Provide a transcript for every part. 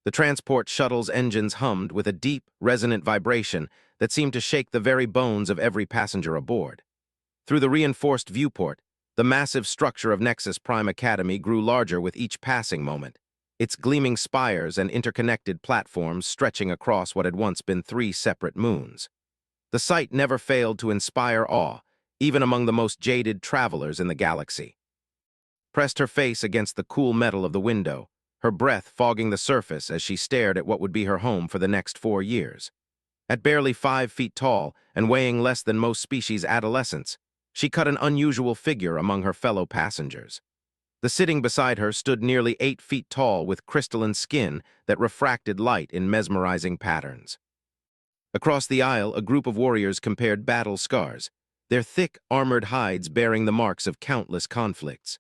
The transport shuttle's engines hummed with a deep, resonant vibration that seemed to shake the very bones of every passenger aboard. Through the reinforced viewport, the massive structure of Nexus Prime Academy grew larger with each passing moment, its gleaming spires and interconnected platforms stretching across what had once been 3 separate moons. The sight never failed to inspire awe, even among the most jaded travelers in the galaxy. Pressed her face against the cool metal of the window, her breath fogging the surface as she stared at what would be her home for the next 4 years. At barely 5 feet tall and weighing less than most species' adolescents, she cut an unusual figure among her fellow passengers. The sitting beside her stood nearly 8 feet tall with crystalline skin that refracted light in mesmerizing patterns. Across the aisle, a group of warriors compared battle scars, their thick, armored hides bearing the marks of countless conflicts.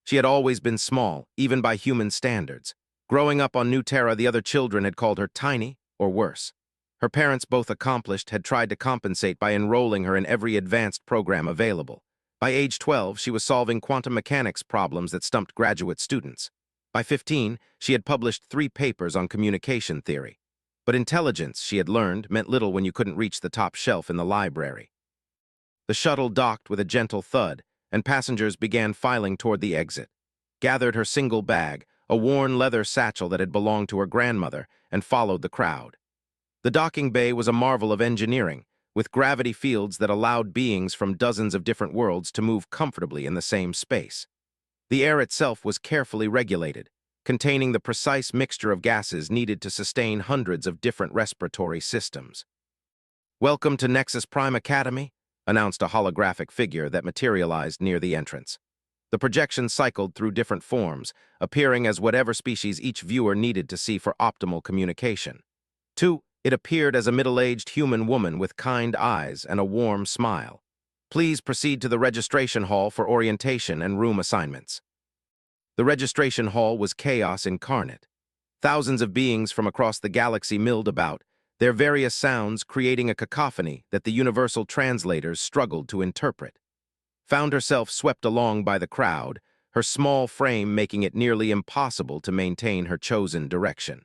She had always been small, even by human standards. Growing up on New Terra, the other children had called her tiny, or worse. Her parents, both accomplished, had tried to compensate by enrolling her in every advanced program available. By age 12, she was solving quantum mechanics problems that stumped graduate students. By 15, she had published 3 papers on communication theory. But intelligence, she had learned, meant little when you couldn't reach the top shelf in the library. The shuttle docked with a gentle thud, and passengers began filing toward the exit. Gathered her single bag, a worn leather satchel that had belonged to her grandmother, and followed the crowd. The docking bay was a marvel of engineering, with gravity fields that allowed beings from dozens of different worlds to move comfortably in the same space. The air itself was carefully regulated, containing the precise mixture of gases needed to sustain hundreds of different respiratory systems. "Welcome to Nexus Prime Academy," announced a holographic figure that materialized near the entrance. The projection cycled through different forms, appearing as whatever species each viewer needed to see for optimal communication. It appeared as a middle-aged human woman with kind eyes and a warm smile. "Please proceed to the registration hall for orientation and room assignments." The registration hall was chaos incarnate. Thousands of beings from across the galaxy milled about, their various sounds creating a cacophony that the universal translators struggled to interpret. Found herself swept along by the crowd, her small frame making it nearly impossible to maintain her chosen direction.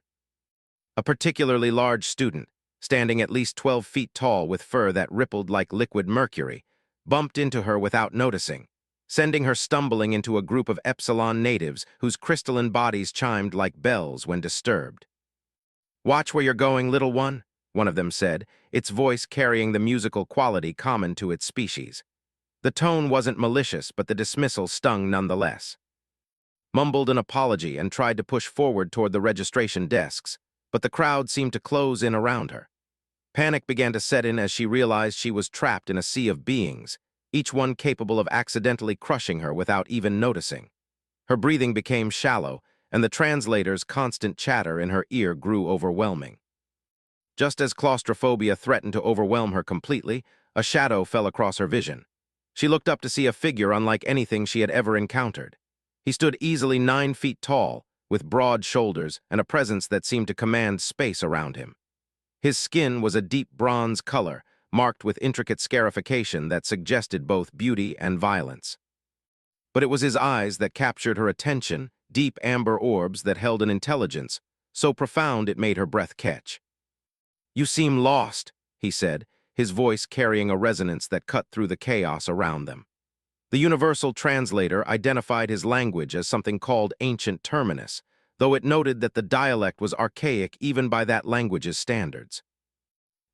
A particularly large student, standing at least 12 feet tall with fur that rippled like liquid mercury, bumped into her without noticing, sending her stumbling into a group of Epsilon natives whose crystalline bodies chimed like bells when disturbed. "Watch where you're going, little one," one of them said, its voice carrying the musical quality common to its species. The tone wasn't malicious, but the dismissal stung nonetheless. Mumbled an apology and tried to push forward toward the registration desks, but the crowd seemed to close in around her. Panic began to set in as she realized she was trapped in a sea of beings, each one capable of accidentally crushing her without even noticing. Her breathing became shallow, and the translator's constant chatter in her ear grew overwhelming. Just as claustrophobia threatened to overwhelm her completely, a shadow fell across her vision. She looked up to see a figure unlike anything she had ever encountered. He stood easily 9 feet tall, with broad shoulders and a presence that seemed to command space around him. His skin was a deep bronze color, marked with intricate scarification that suggested both beauty and violence. But it was his eyes that captured her attention, deep amber orbs that held an intelligence, so profound it made her breath catch. "You seem lost," he said, his voice carrying a resonance that cut through the chaos around them. The universal translator identified his language as something called ancient terminus, though it noted that the dialect was archaic even by that language's standards.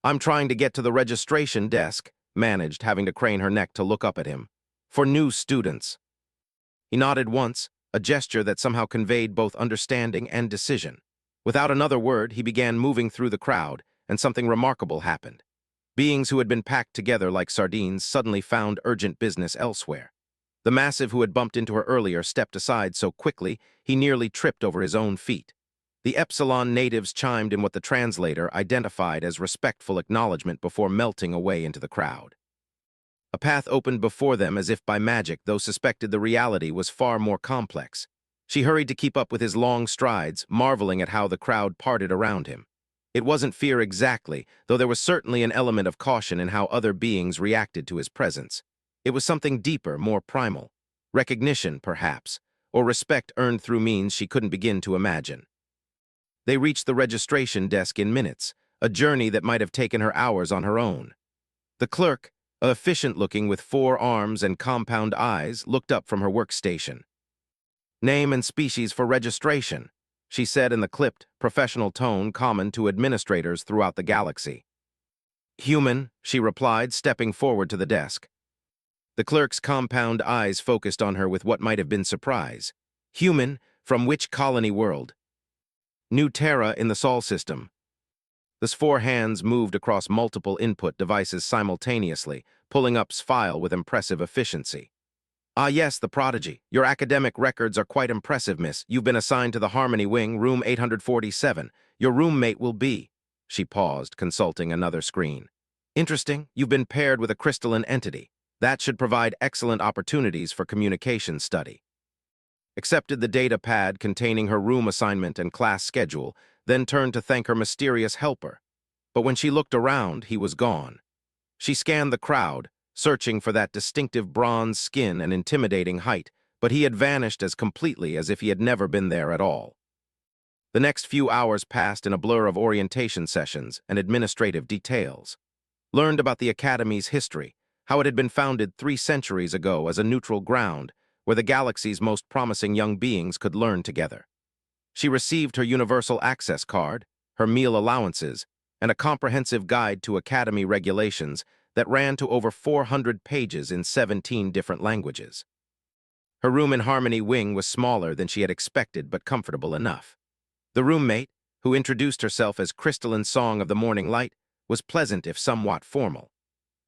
"I'm trying to get to the registration desk," managed, having to crane her neck to look up at him. "For new students." He nodded once, a gesture that somehow conveyed both understanding and decision. Without another word, he began moving through the crowd, and something remarkable happened. Beings who had been packed together like sardines suddenly found urgent business elsewhere. The massive who had bumped into her earlier stepped aside so quickly he nearly tripped over his own feet. The Epsilon natives chimed in what the translator identified as respectful acknowledgement before melting away into the crowd. A path opened before them as if by magic, though suspected the reality was far more complex. She hurried to keep up with his long strides, marveling at how the crowd parted around him. It wasn't fear exactly, though there was certainly an element of caution in how other beings reacted to his presence. It was something deeper, more primal. Recognition, perhaps, or respect earned through means she couldn't begin to imagine. They reached the registration desk in minutes, a journey that might have taken her hours on her own. The clerk, efficient-looking with 4 arms and compound eyes, looked up from her workstation. "Name and species for registration," she said in the clipped, professional tone common to administrators throughout the galaxy. "Human," she replied, stepping forward to the desk. The clerk's compound eyes focused on her with what might have been surprise. "Human, from which colony world?" "New Terra in the Sol system." The 4 hands moved across multiple input devices simultaneously, pulling up file with impressive efficiency. "Ah yes, the prodigy. Your academic records are quite impressive, miss. You've been assigned to the Harmony Wing, room 847. Your roommate will be—" She paused, consulting another screen. "Interesting. You've been paired with a crystalline entity. That should provide excellent opportunities for communication study." Accepted the data pad containing her room assignment and class schedule, then turned to thank her mysterious helper. But when she looked around, he was gone. She scanned the crowd, searching for that distinctive bronze skin and intimidating height, but he had vanished as completely as if he had never been there at all. The next few hours passed in a blur of orientation sessions and administrative details. Learned about the Academy's history, how it had been founded 3 centuries ago as a neutral ground where the galaxy's most promising young beings could learn together. She received her universal access card, her meal allowances, and a comprehensive guide to Academy regulations that ran to over 400 pages in 17 different languages. Her room in Harmony Wing was smaller than she had expected, but comfortable enough. The roommate, who introduced herself as Crystalline Song of the Morning Light, was pleasant if somewhat formal.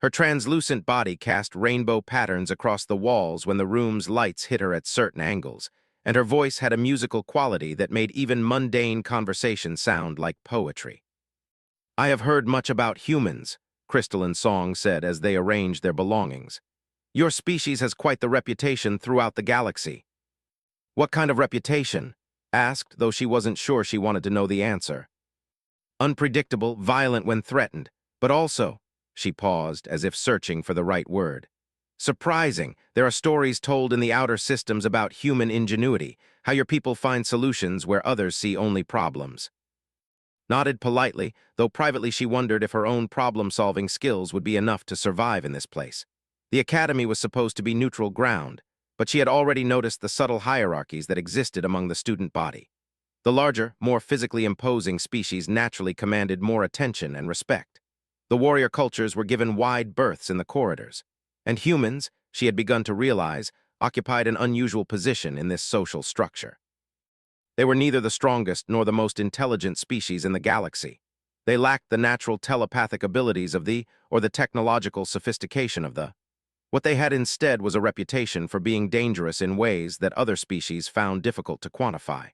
Her translucent body cast rainbow patterns across the walls when the room's lights hit her at certain angles, and her voice had a musical quality that made even mundane conversation sound like poetry. "I have heard much about humans," Crystalline Song said as they arranged their belongings. "Your species has quite the reputation throughout the galaxy." "What kind of reputation?" asked, though she wasn't sure she wanted to know the answer. "Unpredictable, violent when threatened, but also—" She paused, as if searching for the right word. "Surprising. There are stories told in the outer systems about human ingenuity, how your people find solutions where others see only problems." Nodded politely, though privately she wondered if her own problem-solving skills would be enough to survive in this place. The Academy was supposed to be neutral ground, but she had already noticed the subtle hierarchies that existed among the student body. The larger, more physically imposing species naturally commanded more attention and respect. The warrior cultures were given wide berths in the corridors, and humans, she had begun to realize, occupied an unusual position in this social structure. They were neither the strongest nor the most intelligent species in the galaxy. They lacked the natural telepathic abilities of the, or the technological sophistication of the. What they had instead was a reputation for being dangerous in ways that other species found difficult to quantify.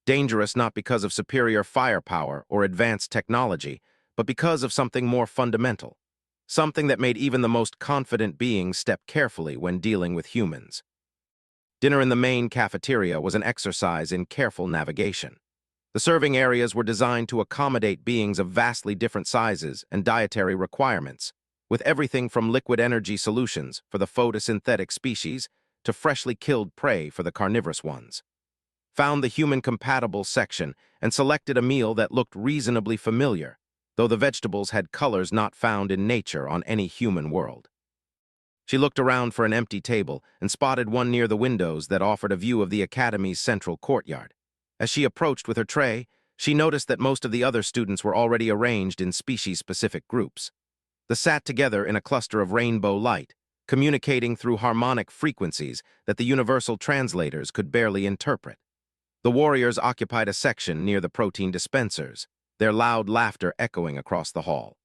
Dangerous not because of superior firepower or advanced technology, but because of something more fundamental, something that made even the most confident beings step carefully when dealing with humans. Dinner in the main cafeteria was an exercise in careful navigation. The serving areas were designed to accommodate beings of vastly different sizes and dietary requirements, with everything from liquid energy solutions for the photosynthetic species to freshly killed prey for the carnivorous ones. Found the human-compatible section and selected a meal that looked reasonably familiar, though the vegetables had colors not found in nature on any human world. She looked around for an empty table and spotted one near the windows that offered a view of the Academy's central courtyard. As she approached with her tray, she noticed that most of the other students were already arranged in species-specific groups. They sat together in a cluster of rainbow light, communicating through harmonic frequencies that the universal translators could barely interpret. The warriors occupied a section near the protein dispensers, their loud laughter echoing across the hall.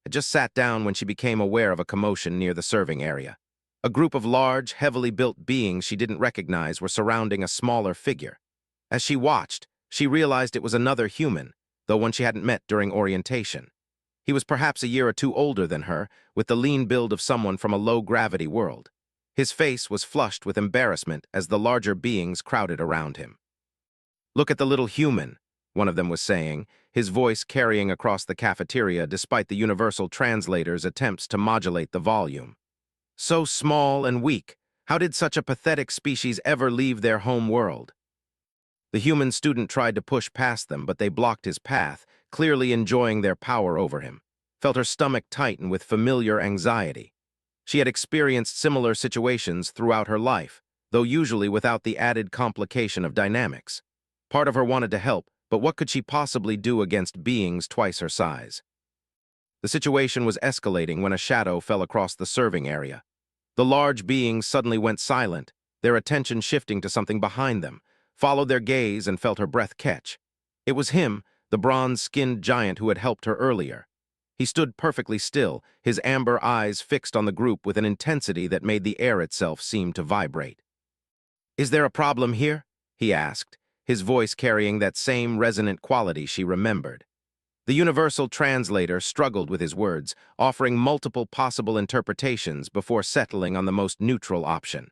Had just sat down when she became aware of a commotion near the serving area. A group of large, heavily built beings she didn't recognize were surrounding a smaller figure. As she watched, she realized it was another human, though one she hadn't met during orientation. He was perhaps a year or two older than her, with the lean build of someone from a low-gravity world. His face was flushed with embarrassment as the larger beings crowded around him. "Look at the little human," one of them was saying, his voice carrying across the cafeteria despite the universal translator's attempts to modulate the volume. "So small and weak. How did such a pathetic species ever leave their home world?" The human student tried to push past them, but they blocked his path, clearly enjoying their power over him. Felt her stomach tighten with familiar anxiety. She had experienced similar situations throughout her life, though usually without the added complication of dynamics. Part of her wanted to help, but what could she possibly do against beings twice her size? The situation was escalating when a shadow fell across the serving area. The large beings suddenly went silent, their attention shifting to something behind them, followed their gaze and felt her breath catch. It was him, the bronze-skinned giant who had helped her earlier. He stood perfectly still, his amber eyes fixed on the group with an intensity that made the air itself seem to vibrate. "Is there a problem here?" he asked, his voice carrying that same resonant quality she remembered. The universal translator struggled with his words, offering multiple possible interpretations before settling on the most neutral option.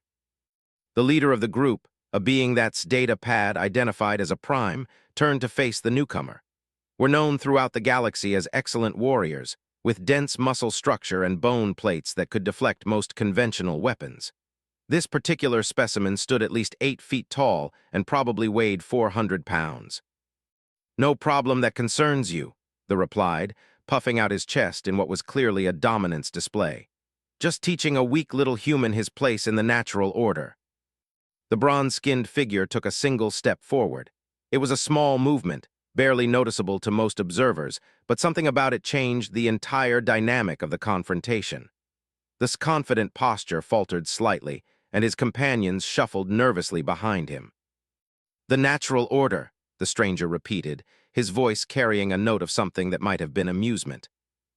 The leader of the group, a being that's data pad identified as a prime, turned to face the newcomer. Were known throughout the galaxy as excellent warriors, with dense muscle structure and bone plates that could deflect most conventional weapons. This particular specimen stood at least 8 feet tall and probably weighed 400 pounds. "No problem that concerns you," the replied, puffing out his chest in what was clearly a dominance display. "Just teaching a weak little human his place in the natural order." The bronze-skinned figure took a single step forward. It was a small movement, barely noticeable to most observers, but something about it changed the entire dynamic of the confrontation. This confident posture faltered slightly, and his companions shuffled nervously behind him. "The natural order," the stranger repeated, his voice carrying a note of something that might have been amusement.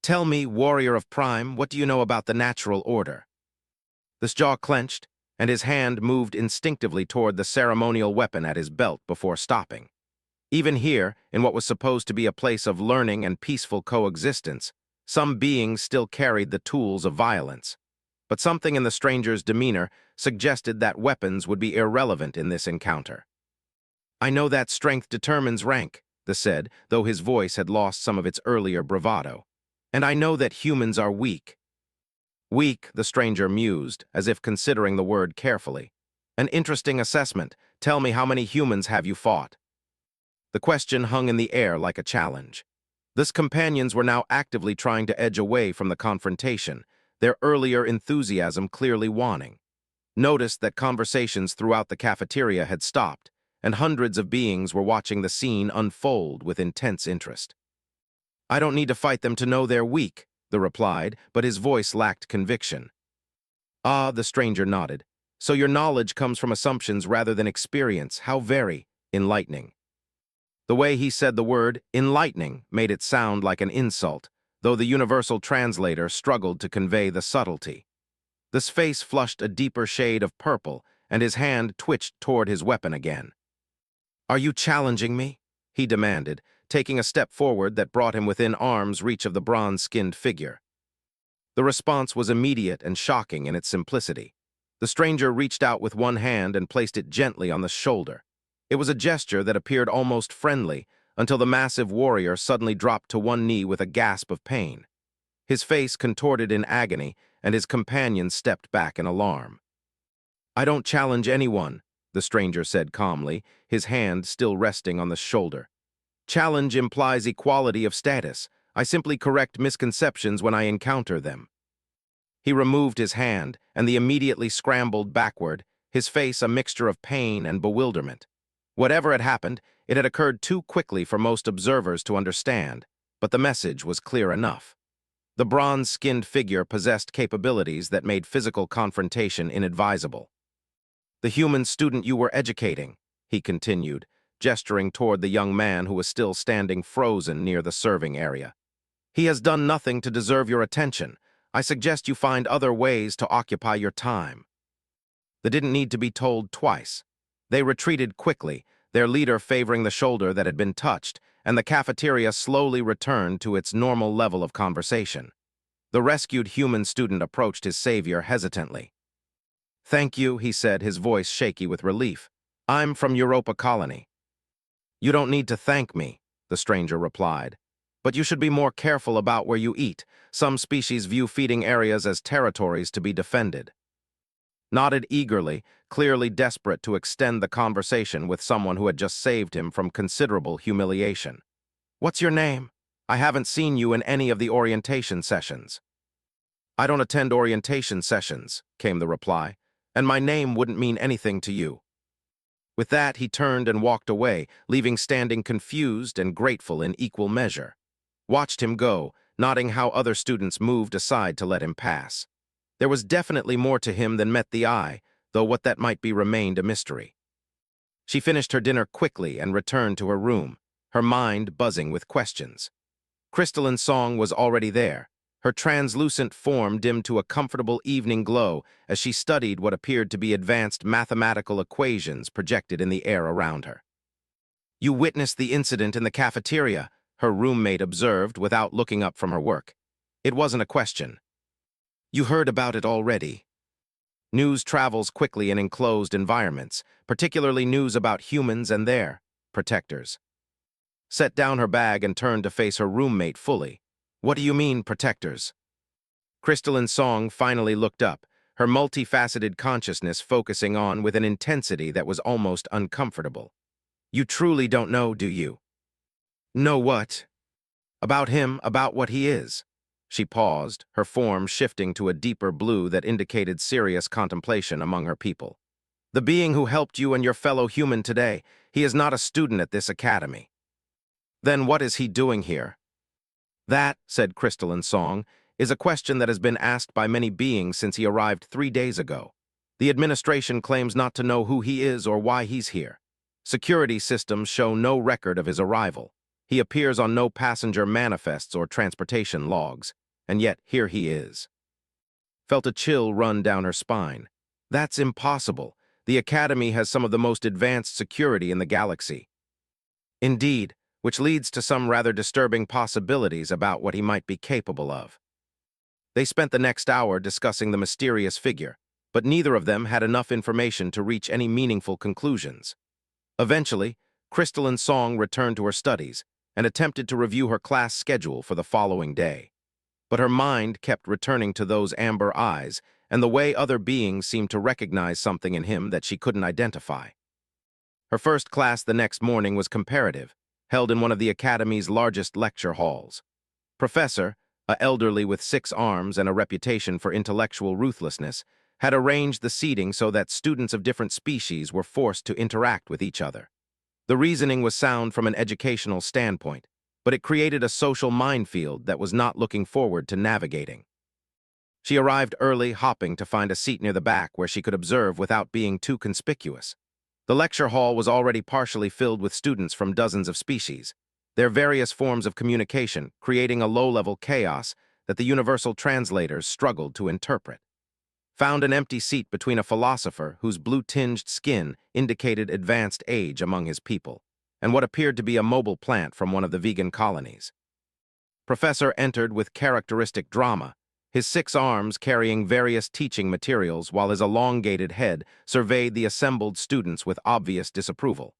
"Tell me, warrior of Prime, what do you know about the natural order?" This jaw clenched, and his hand moved instinctively toward the ceremonial weapon at his belt before stopping. Even here, in what was supposed to be a place of learning and peaceful coexistence, some beings still carried the tools of violence. But something in the stranger's demeanor suggested that weapons would be irrelevant in this encounter. "I know that strength determines rank," the said, though his voice had lost some of its earlier bravado. "And I know that humans are weak." "Weak," the stranger mused, as if considering the word carefully. "An interesting assessment. Tell me, how many humans have you fought?" The question hung in the air like a challenge. His companions were now actively trying to edge away from the confrontation, their earlier enthusiasm clearly waning. Noticed that conversations throughout the cafeteria had stopped, and hundreds of beings were watching the scene unfold with intense interest. "I don't need to fight them to know they're weak," the replied, but his voice lacked conviction. "Ah," the stranger nodded. "So your knowledge comes from assumptions rather than experience. How very enlightening." The way he said the word enlightening made it sound like an insult, though the universal translator struggled to convey the subtlety. His face flushed a deeper shade of purple, and his hand twitched toward his weapon again. "Are you challenging me?" he demanded, taking a step forward that brought him within arm's reach of the bronze-skinned figure. The response was immediate and shocking in its simplicity. The stranger reached out with one hand and placed it gently on the shoulder. It was a gesture that appeared almost friendly, until the massive warrior suddenly dropped to one knee with a gasp of pain. His face contorted in agony, and his companions stepped back in alarm. "I don't challenge anyone," the stranger said calmly, his hand still resting on the shoulder. "Challenge implies equality of status. I simply correct misconceptions when I encounter them." He removed his hand, and the immediately scrambled backward, his face a mixture of pain and bewilderment. Whatever had happened, it had occurred too quickly for most observers to understand, but the message was clear enough. The bronze-skinned figure possessed capabilities that made physical confrontation inadvisable. "The human student you were educating," he continued, gesturing toward the young man who was still standing frozen near the serving area. "He has done nothing to deserve your attention. I suggest you find other ways to occupy your time." They didn't need to be told twice. They retreated quickly, their leader favoring the shoulder that had been touched, and the cafeteria slowly returned to its normal level of conversation. The rescued human student approached his savior hesitantly. "Thank you," he said, his voice shaky with relief. "I'm from Europa Colony." "You don't need to thank me," the stranger replied. "But you should be more careful about where you eat. Some species view feeding areas as territories to be defended." nodded eagerly, clearly desperate to extend the conversation with someone who had just saved him from considerable humiliation. "What's your name? I haven't seen you in any of the orientation sessions." "I don't attend orientation sessions," came the reply, "and my name wouldn't mean anything to you." With that, he turned and walked away, leaving standing confused and grateful in equal measure. Watched him go, nodding how other students moved aside to let him pass. There was definitely more to him than met the eye, though what that might be remained a mystery. She finished her dinner quickly and returned to her room, her mind buzzing with questions. Crystalline's song was already there, her translucent form dimmed to a comfortable evening glow as she studied what appeared to be advanced mathematical equations projected in the air around her. "You witnessed the incident in the cafeteria," her roommate observed without looking up from her work. It wasn't a question. "You heard about it already." News travels quickly in enclosed environments, particularly news about humans and their protectors. Set down her bag and turned to face her roommate fully. "What do you mean, protectors?" Crystalline Song finally looked up, her multifaceted consciousness focusing on with an intensity that was almost uncomfortable. "You truly don't know, do you?" "Know what?" "About him, about what he is." She paused, her form shifting to a deeper blue that indicated serious contemplation among her people. "The being who helped you and your fellow human today, he is not a student at this academy." "Then what is he doing here?" "That," said Crystalline Song, "is a question that has been asked by many beings since he arrived 3 days ago. The administration claims not to know who he is or why he's here. Security systems show no record of his arrival. He appears on no passenger manifests or transportation logs, and yet here he is." Felt a chill run down her spine. That's impossible. The Academy has some of the most advanced security in the galaxy. Indeed, which leads to some rather disturbing possibilities about what he might be capable of. They spent the next hour discussing the mysterious figure, but neither of them had enough information to reach any meaningful conclusions. Eventually, Crystalline Song returned to her studies and attempted to review her class schedule for the following day. But her mind kept returning to those amber eyes and the way other beings seemed to recognize something in him that she couldn't identify. Her first class the next morning was comparative, held in one of the Academy's largest lecture halls. Professor, a elderly with 6 arms and a reputation for intellectual ruthlessness, had arranged the seating so that students of different species were forced to interact with each other. The reasoning was sound from an educational standpoint, but it created a social minefield that was not looking forward to navigating. She arrived early, hopping to find a seat near the back where she could observe without being too conspicuous. The lecture hall was already partially filled with students from dozens of species, their various forms of communication creating a low-level chaos that the universal translators struggled to interpret. Found an empty seat between a philosopher whose blue-tinged skin indicated advanced age among his people, and what appeared to be a mobile plant from one of the vegan colonies. Professor entered with characteristic drama, his 6 arms carrying various teaching materials while his elongated head surveyed the assembled students with obvious disapproval.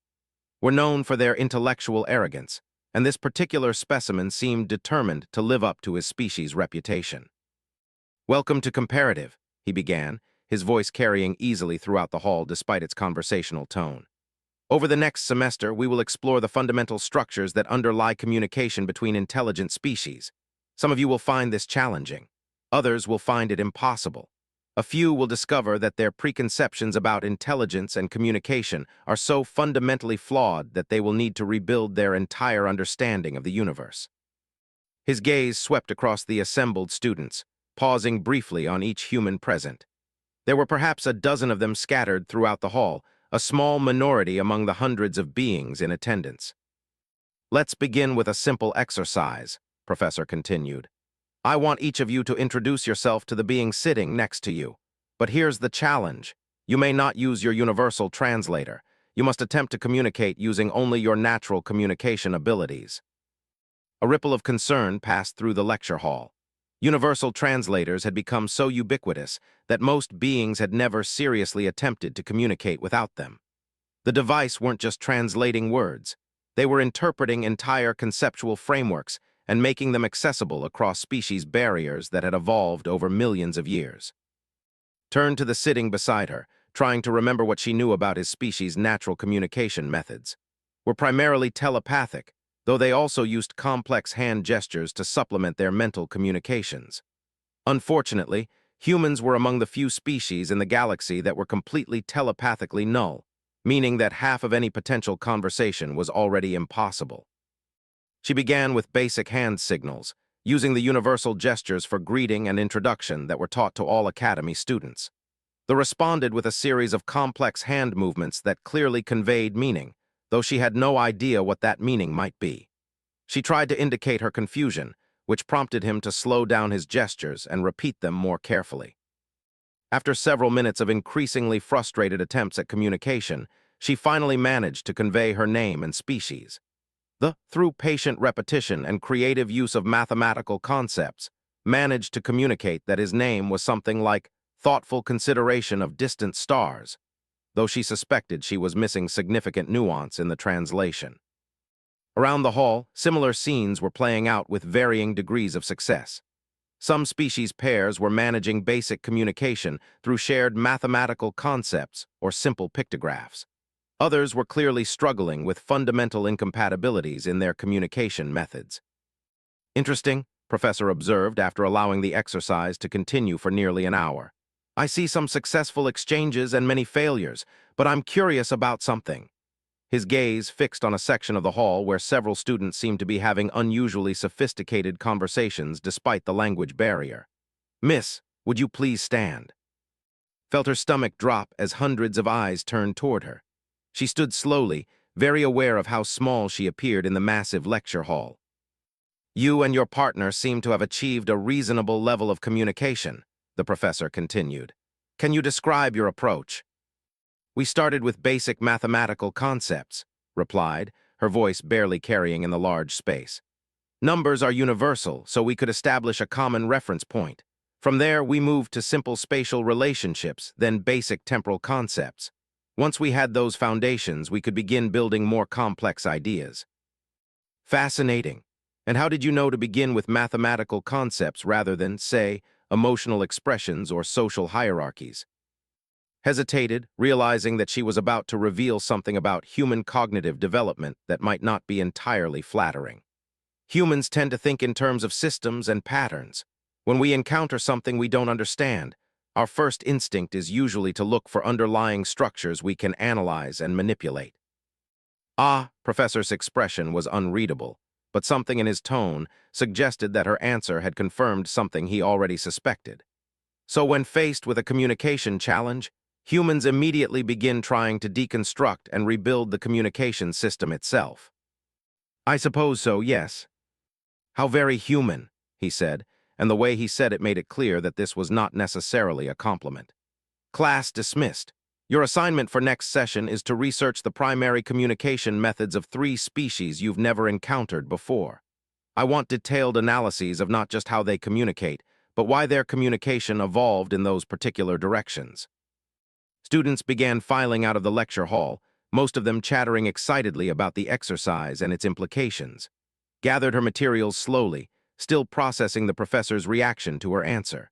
Were known for their intellectual arrogance, and this particular specimen seemed determined to live up to his species' reputation. "Welcome to Comparative," he began, his voice carrying easily throughout the hall despite its conversational tone. "Over the next semester, we will explore the fundamental structures that underlie communication between intelligent species. Some of you will find this challenging. Others will find it impossible. A few will discover that their preconceptions about intelligence and communication are so fundamentally flawed that they will need to rebuild their entire understanding of the universe." His gaze swept across the assembled students, pausing briefly on each human present. There were perhaps a dozen of them scattered throughout the hall, a small minority among the hundreds of beings in attendance. "Let's begin with a simple exercise," Professor continued. "I want each of you to introduce yourself to the being sitting next to you. But here's the challenge. You may not use your universal translator. You must attempt to communicate using only your natural communication abilities." A ripple of concern passed through the lecture hall. Universal translators had become so ubiquitous that most beings had never seriously attempted to communicate without them. The device weren't just translating words. They were interpreting entire conceptual frameworks and making them accessible across species barriers that had evolved over millions of years. turned to the sitting beside her, trying to remember what she knew about his species' natural communication methods. Were primarily telepathic, though they also used complex hand gestures to supplement their mental communications. Unfortunately, humans were among the few species in the galaxy that were completely telepathically null, meaning that half of any potential conversation was already impossible. She began with basic hand signals, using the universal gestures for greeting and introduction that were taught to all Academy students. They responded with a series of complex hand movements that clearly conveyed meaning, though she had no idea what that meaning might be. She tried to indicate her confusion, which prompted him to slow down his gestures and repeat them more carefully. After several minutes of increasingly frustrated attempts at communication, she finally managed to convey her name and species. Through patient repetition and creative use of mathematical concepts, managed to communicate that his name was something like thoughtful consideration of distant stars, though she suspected she was missing significant nuance in the translation. Around the hall, similar scenes were playing out with varying degrees of success. Some species pairs were managing basic communication through shared mathematical concepts or simple pictographs. Others were clearly struggling with fundamental incompatibilities in their communication methods. Interesting, Professor observed after allowing the exercise to continue for nearly an hour. I see some successful exchanges and many failures, but I'm curious about something. His gaze fixed on a section of the hall where several students seemed to be having unusually sophisticated conversations despite the language barrier. Miss, would you please stand? Felt her stomach drop as hundreds of eyes turned toward her. She stood slowly, very aware of how small she appeared in the massive lecture hall. You and your partner seem to have achieved a reasonable level of communication, the professor continued. Can you describe your approach? We started with basic mathematical concepts, replied, her voice barely carrying in the large space. Numbers are universal, so we could establish a common reference point. From there, we moved to simple spatial relationships, then basic temporal concepts. Once we had those foundations, we could begin building more complex ideas. Fascinating. And how did you know to begin with mathematical concepts rather than, say, emotional expressions or social hierarchies? Hesitated, realizing that she was about to reveal something about human cognitive development that might not be entirely flattering. Humans tend to think in terms of systems and patterns. When we encounter something we don't understand, our first instinct is usually to look for underlying structures we can analyze and manipulate. Professor's expression was unreadable, but something in his tone suggested that her answer had confirmed something he already suspected. So when faced with a communication challenge, humans immediately begin trying to deconstruct and rebuild the communication system itself. I suppose so, yes. How very human, he said, and the way he said it made it clear that this was not necessarily a compliment. Class dismissed. Your assignment for next session is to research the primary communication methods of 3 species you've never encountered before. I want detailed analyses of not just how they communicate, but why their communication evolved in those particular directions. Students began filing out of the lecture hall, most of them chattering excitedly about the exercise and its implications. Gathered her materials slowly, still processing the professor's reaction to her answer.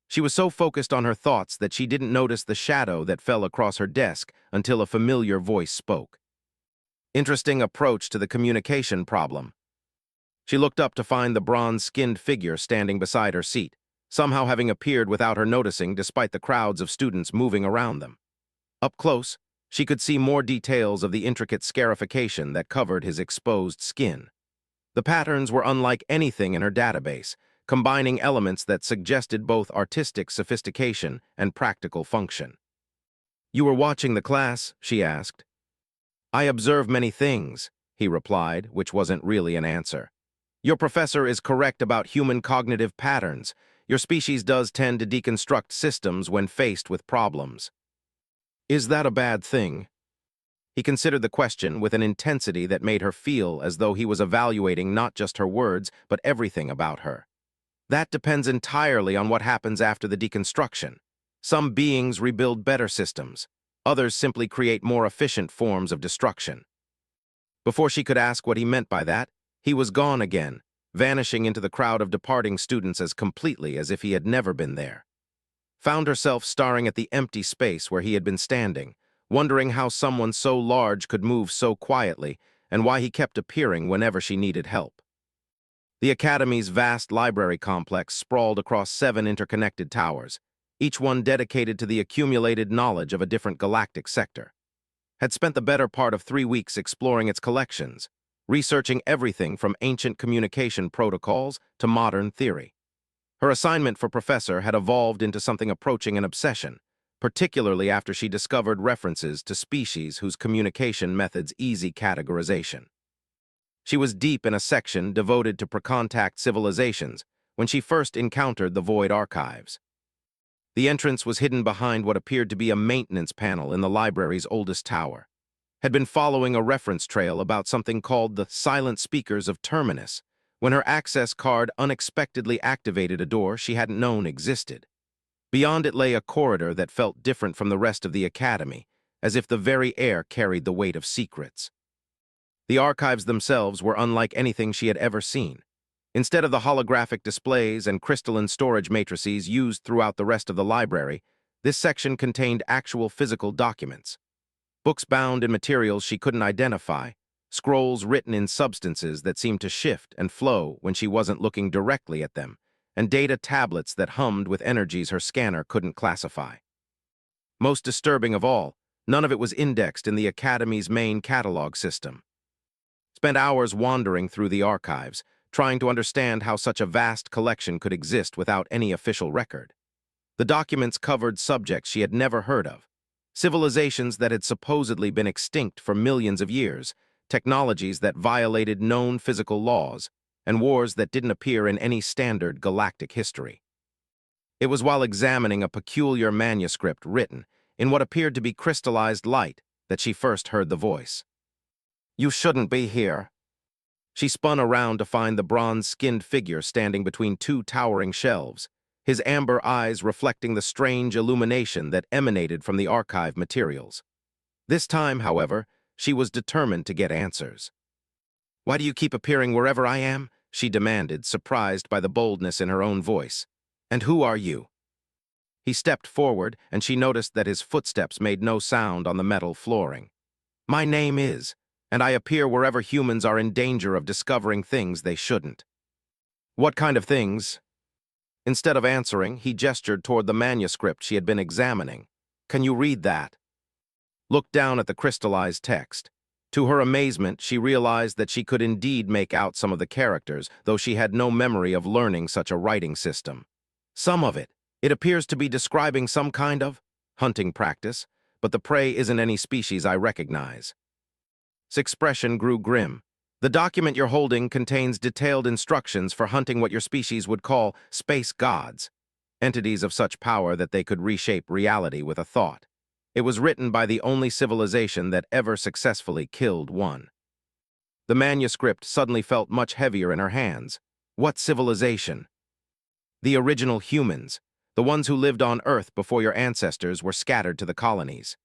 She was so focused on her thoughts that she didn't notice the shadow that fell across her desk until a familiar voice spoke. Interesting approach to the communication problem. She looked up to find the bronze-skinned figure standing beside her seat, somehow having appeared without her noticing despite the crowds of students moving around them. Up close, she could see more details of the intricate scarification that covered his exposed skin. The patterns were unlike anything in her database, combining elements that suggested both artistic sophistication and practical function. You were watching the class, she asked. I observe many things, he replied, which wasn't really an answer. Your professor is correct about human cognitive patterns. Your species does tend to deconstruct systems when faced with problems. Is that a bad thing? He considered the question with an intensity that made her feel as though he was evaluating not just her words, but everything about her. That depends entirely on what happens after the deconstruction. Some beings rebuild better systems. Others simply create more efficient forms of destruction. Before she could ask what he meant by that, he was gone again, vanishing into the crowd of departing students as completely as if he had never been there. found herself staring at the empty space where he had been standing, wondering how someone so large could move so quietly and why he kept appearing whenever she needed help. The Academy's vast library complex sprawled across 7 interconnected towers, each one dedicated to the accumulated knowledge of a different galactic sector. Had spent the better part of 3 weeks exploring its collections, researching everything from ancient communication protocols to modern theory. Her assignment for Professor had evolved into something approaching an obsession, particularly after she discovered references to species whose communication methods easy categorization. She was deep in a section devoted to pre-contact civilizations when she first encountered the Void Archives. The entrance was hidden behind what appeared to be a maintenance panel in the library's oldest tower. Had been following a reference trail about something called the Silent Speakers of Terminus, when her access card unexpectedly activated a door she hadn't known existed. Beyond it lay a corridor that felt different from the rest of the Academy, as if the very air carried the weight of secrets. The archives themselves were unlike anything she had ever seen. Instead of the holographic displays and crystalline storage matrices used throughout the rest of the library, this section contained actual physical documents. Books bound in materials she couldn't identify, scrolls written in substances that seemed to shift and flow when she wasn't looking directly at them, and data tablets that hummed with energies her scanner couldn't classify. Most disturbing of all, none of it was indexed in the Academy's main catalog system. Spent hours wandering through the archives, trying to understand how such a vast collection could exist without any official record. The documents covered subjects she had never heard of, civilizations that had supposedly been extinct for millions of years, technologies that violated known physical laws, and wars that didn't appear in any standard galactic history. It was while examining a peculiar manuscript written in what appeared to be crystallized light that she first heard the voice. "You shouldn't be here." She spun around to find the bronze-skinned figure standing between 2 towering shelves, his amber eyes reflecting the strange illumination that emanated from the archive materials. This time, however, she was determined to get answers. "Why do you keep appearing wherever I am?" she demanded, surprised by the boldness in her own voice. "And who are you?" He stepped forward, and she noticed that his footsteps made no sound on the metal flooring. "My name is, and I appear wherever humans are in danger of discovering things they shouldn't." "What kind of things?" Instead of answering, he gestured toward the manuscript she had been examining. "Can you read that?" Looked down at the crystallized text. To her amazement, she realized that she could indeed make out some of the characters, though she had no memory of learning such a writing system. "Some of it. It appears to be describing some kind of hunting practice, but the prey isn't any species I recognize." His expression grew grim. "The document you're holding contains detailed instructions for hunting what your species would call space gods, entities of such power that they could reshape reality with a thought. It was written by the only civilization that ever successfully killed one." The manuscript suddenly felt much heavier in her hands. "What civilization?" "The original humans, the ones who lived on Earth before your ancestors were scattered to the colonies."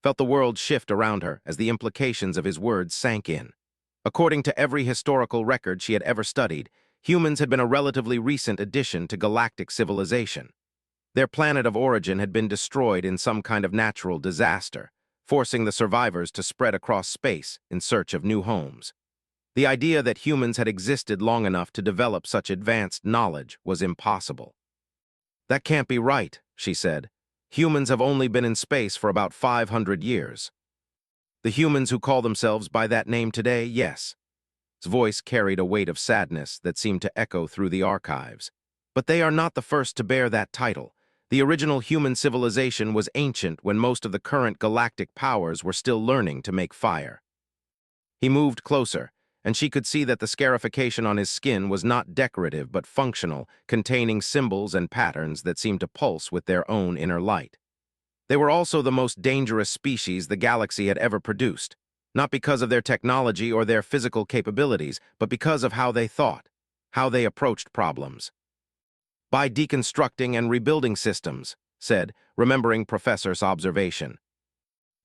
Felt the world shift around her as the implications of his words sank in. According to every historical record she had ever studied, humans had been a relatively recent addition to galactic civilization. Their planet of origin had been destroyed in some kind of natural disaster, forcing the survivors to spread across space in search of new homes. The idea that humans had existed long enough to develop such advanced knowledge was impossible. "That can't be right," she said. "Humans have only been in space for about 500 years. The humans who call themselves by that name today, yes." His voice carried a weight of sadness that seemed to echo through the archives. "But they are not the first to bear that title. The original human civilization was ancient when most of the current galactic powers were still learning to make fire." He moved closer, and she could see that the scarification on his skin was not decorative but functional, containing symbols and patterns that seemed to pulse with their own inner light. They were also the most dangerous species the galaxy had ever produced, not because of their technology or their physical capabilities, but because of how they thought, how they approached problems. "By deconstructing and rebuilding systems," said, remembering Professor's observation.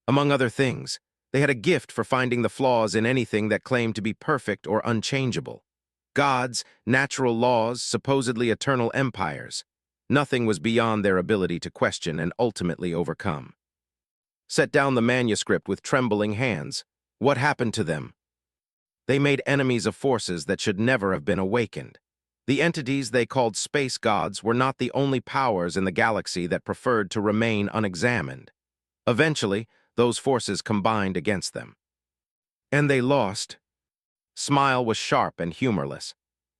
"Among other things, they had a gift for finding the flaws in anything that claimed to be perfect or unchangeable. Gods, natural laws, supposedly eternal empires. Nothing was beyond their ability to question and ultimately overcome. Set down the manuscript with trembling hands. What happened to them? They made enemies of forces that should never have been awakened. The entities they called space gods were not the only powers in the galaxy that preferred to remain unexamined. Eventually, those forces combined against them. And they lost. Smile was sharp and humorless.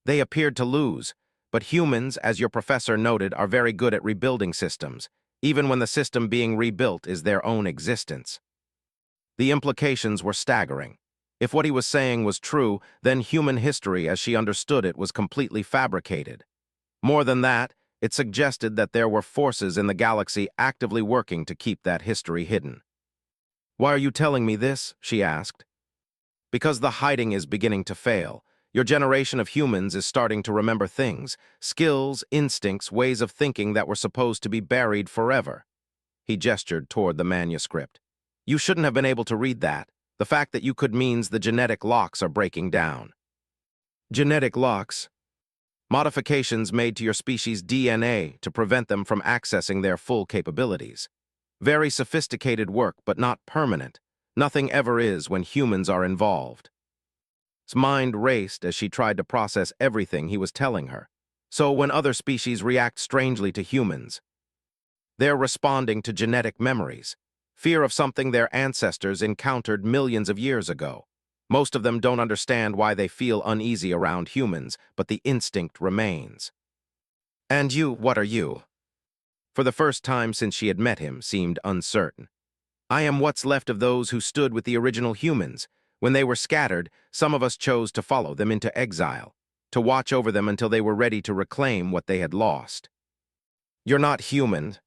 They appeared to lose, but humans, as your professor noted, are very good at rebuilding systems, even when the system being rebuilt is their own existence. The implications were staggering. If what he was saying was true, then human history as she understood it was completely fabricated. More than that, it suggested that there were forces in the galaxy actively working to keep that history hidden. "Why are you telling me this?" she asked. "Because the hiding is beginning to fail. Your generation of humans is starting to remember things, skills, instincts, ways of thinking that were supposed to be buried forever." He gestured toward the manuscript. "You shouldn't have been able to read that. The fact that you could means the genetic locks are breaking down." Genetic locks? Modifications made to your species' DNA to prevent them from accessing their full capabilities. Very sophisticated work, but not permanent. Nothing ever is when humans are involved. His mind raced as she tried to process everything he was telling her. So when other species react strangely to humans, they're responding to genetic memories, fear of something their ancestors encountered millions of years ago. Most of them don't understand why they feel uneasy around humans, but the instinct remains. "And you, what are you?" For the first time since she had met him, seemed uncertain. "I am what's left of those who stood with the original humans. When they were scattered, some of us chose to follow them into exile, to watch over them until they were ready to reclaim what they had lost." "You're not human."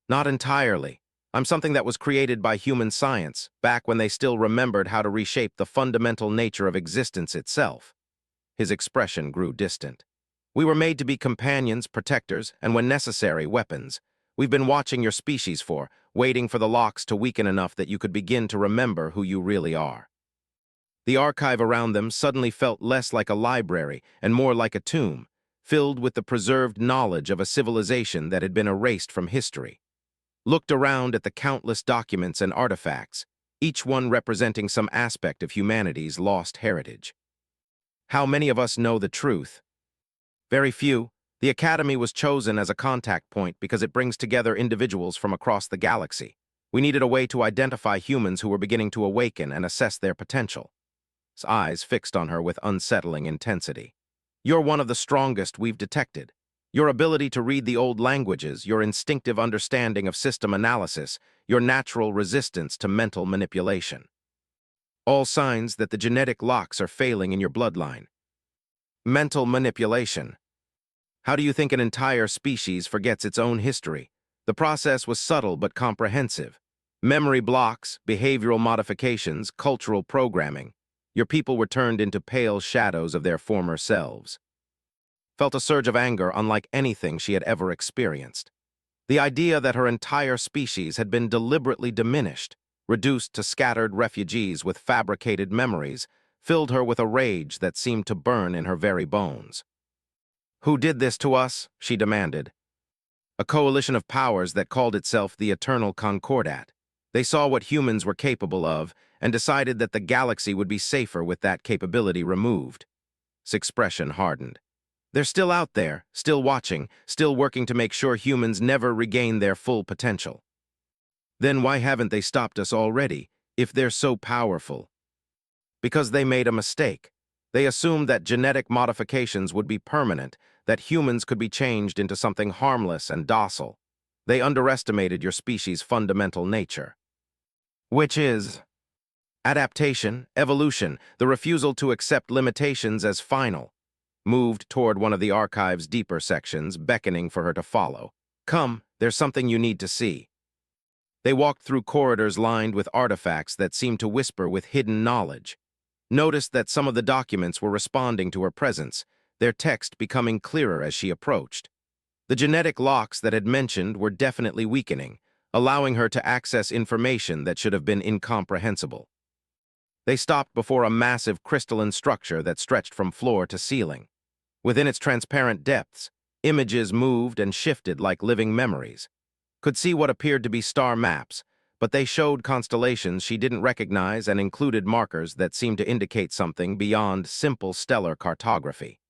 "Not entirely. I'm something that was created by human science, back when they still remembered how to reshape the fundamental nature of existence itself." His expression grew distant. "We were made to be companions, protectors, and when necessary, weapons. We've been watching your species waiting for the locks to weaken enough that you could begin to remember who you really are." The archive around them suddenly felt less like a library and more like a tomb, filled with the preserved knowledge of a civilization that had been erased from history. Looked around at the countless documents and artifacts, each one representing some aspect of humanity's lost heritage. How many of us know the truth? Very few. The Academy was chosen as a contact point because it brings together individuals from across the galaxy. We needed a way to identify humans who were beginning to awaken and assess their potential. His eyes fixed on her with unsettling intensity. "You're one of the strongest we've detected. Your ability to read the old languages, your instinctive understanding of system analysis, your natural resistance to mental manipulation. All signs that the genetic locks are failing in your bloodline." Mental manipulation. How do you think an entire species forgets its own history? The process was subtle but comprehensive. Memory blocks, behavioral modifications, cultural programming. Your people were turned into pale shadows of their former selves. Felt a surge of anger unlike anything she had ever experienced. The idea that her entire species had been deliberately diminished, reduced to scattered refugees with fabricated memories, filled her with a rage that seemed to burn in her very bones. "Who did this to us?" she demanded. "A coalition of powers that called itself the Eternal Concordat. They saw what humans were capable of and decided that the galaxy would be safer with that capability removed." His expression hardened. "They're still out there, still watching, still working to make sure humans never regain their full potential." "Then why haven't they stopped us already, if they're so powerful?" "Because they made a mistake. They assumed that genetic modifications would be permanent, that humans could be changed into something harmless and docile. They underestimated your species' fundamental nature." "Which is?" "Adaptation, evolution, the refusal to accept limitations as final." Moved toward one of the archive's deeper sections, beckoning for her to follow. "Come, there's something you need to see." They walked through corridors lined with artifacts that seemed to whisper with hidden knowledge. Noticed that some of the documents were responding to her presence, their text becoming clearer as she approached. The genetic locks that had mentioned were definitely weakening, allowing her to access information that should have been incomprehensible. They stopped before a massive crystalline structure that stretched from floor to ceiling. Within its transparent depths, Images moved and shifted like living memories. Could see what appeared to be star maps, but they showed constellations she didn't recognize and included markers that seemed to indicate something beyond simple stellar cartography.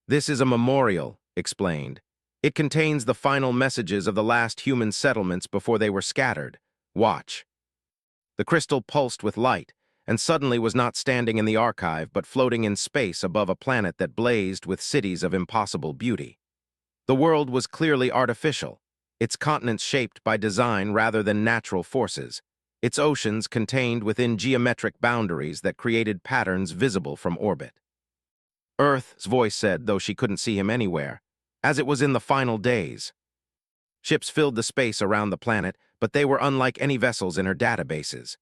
"This is a memorial," explained. "It contains the final messages of the last human settlements before they were scattered. Watch." The crystal pulsed with light, and suddenly was not standing in the archive but floating in space above a planet that blazed with cities of impossible beauty. The world was clearly artificial, its continents shaped by design rather than natural forces, its oceans contained within geometric boundaries that created patterns visible from orbit. "Earth's," voice said, though she couldn't see him anywhere, "as it was in the final days." Ships filled the space around the planet, but they were unlike any vessels in her databases.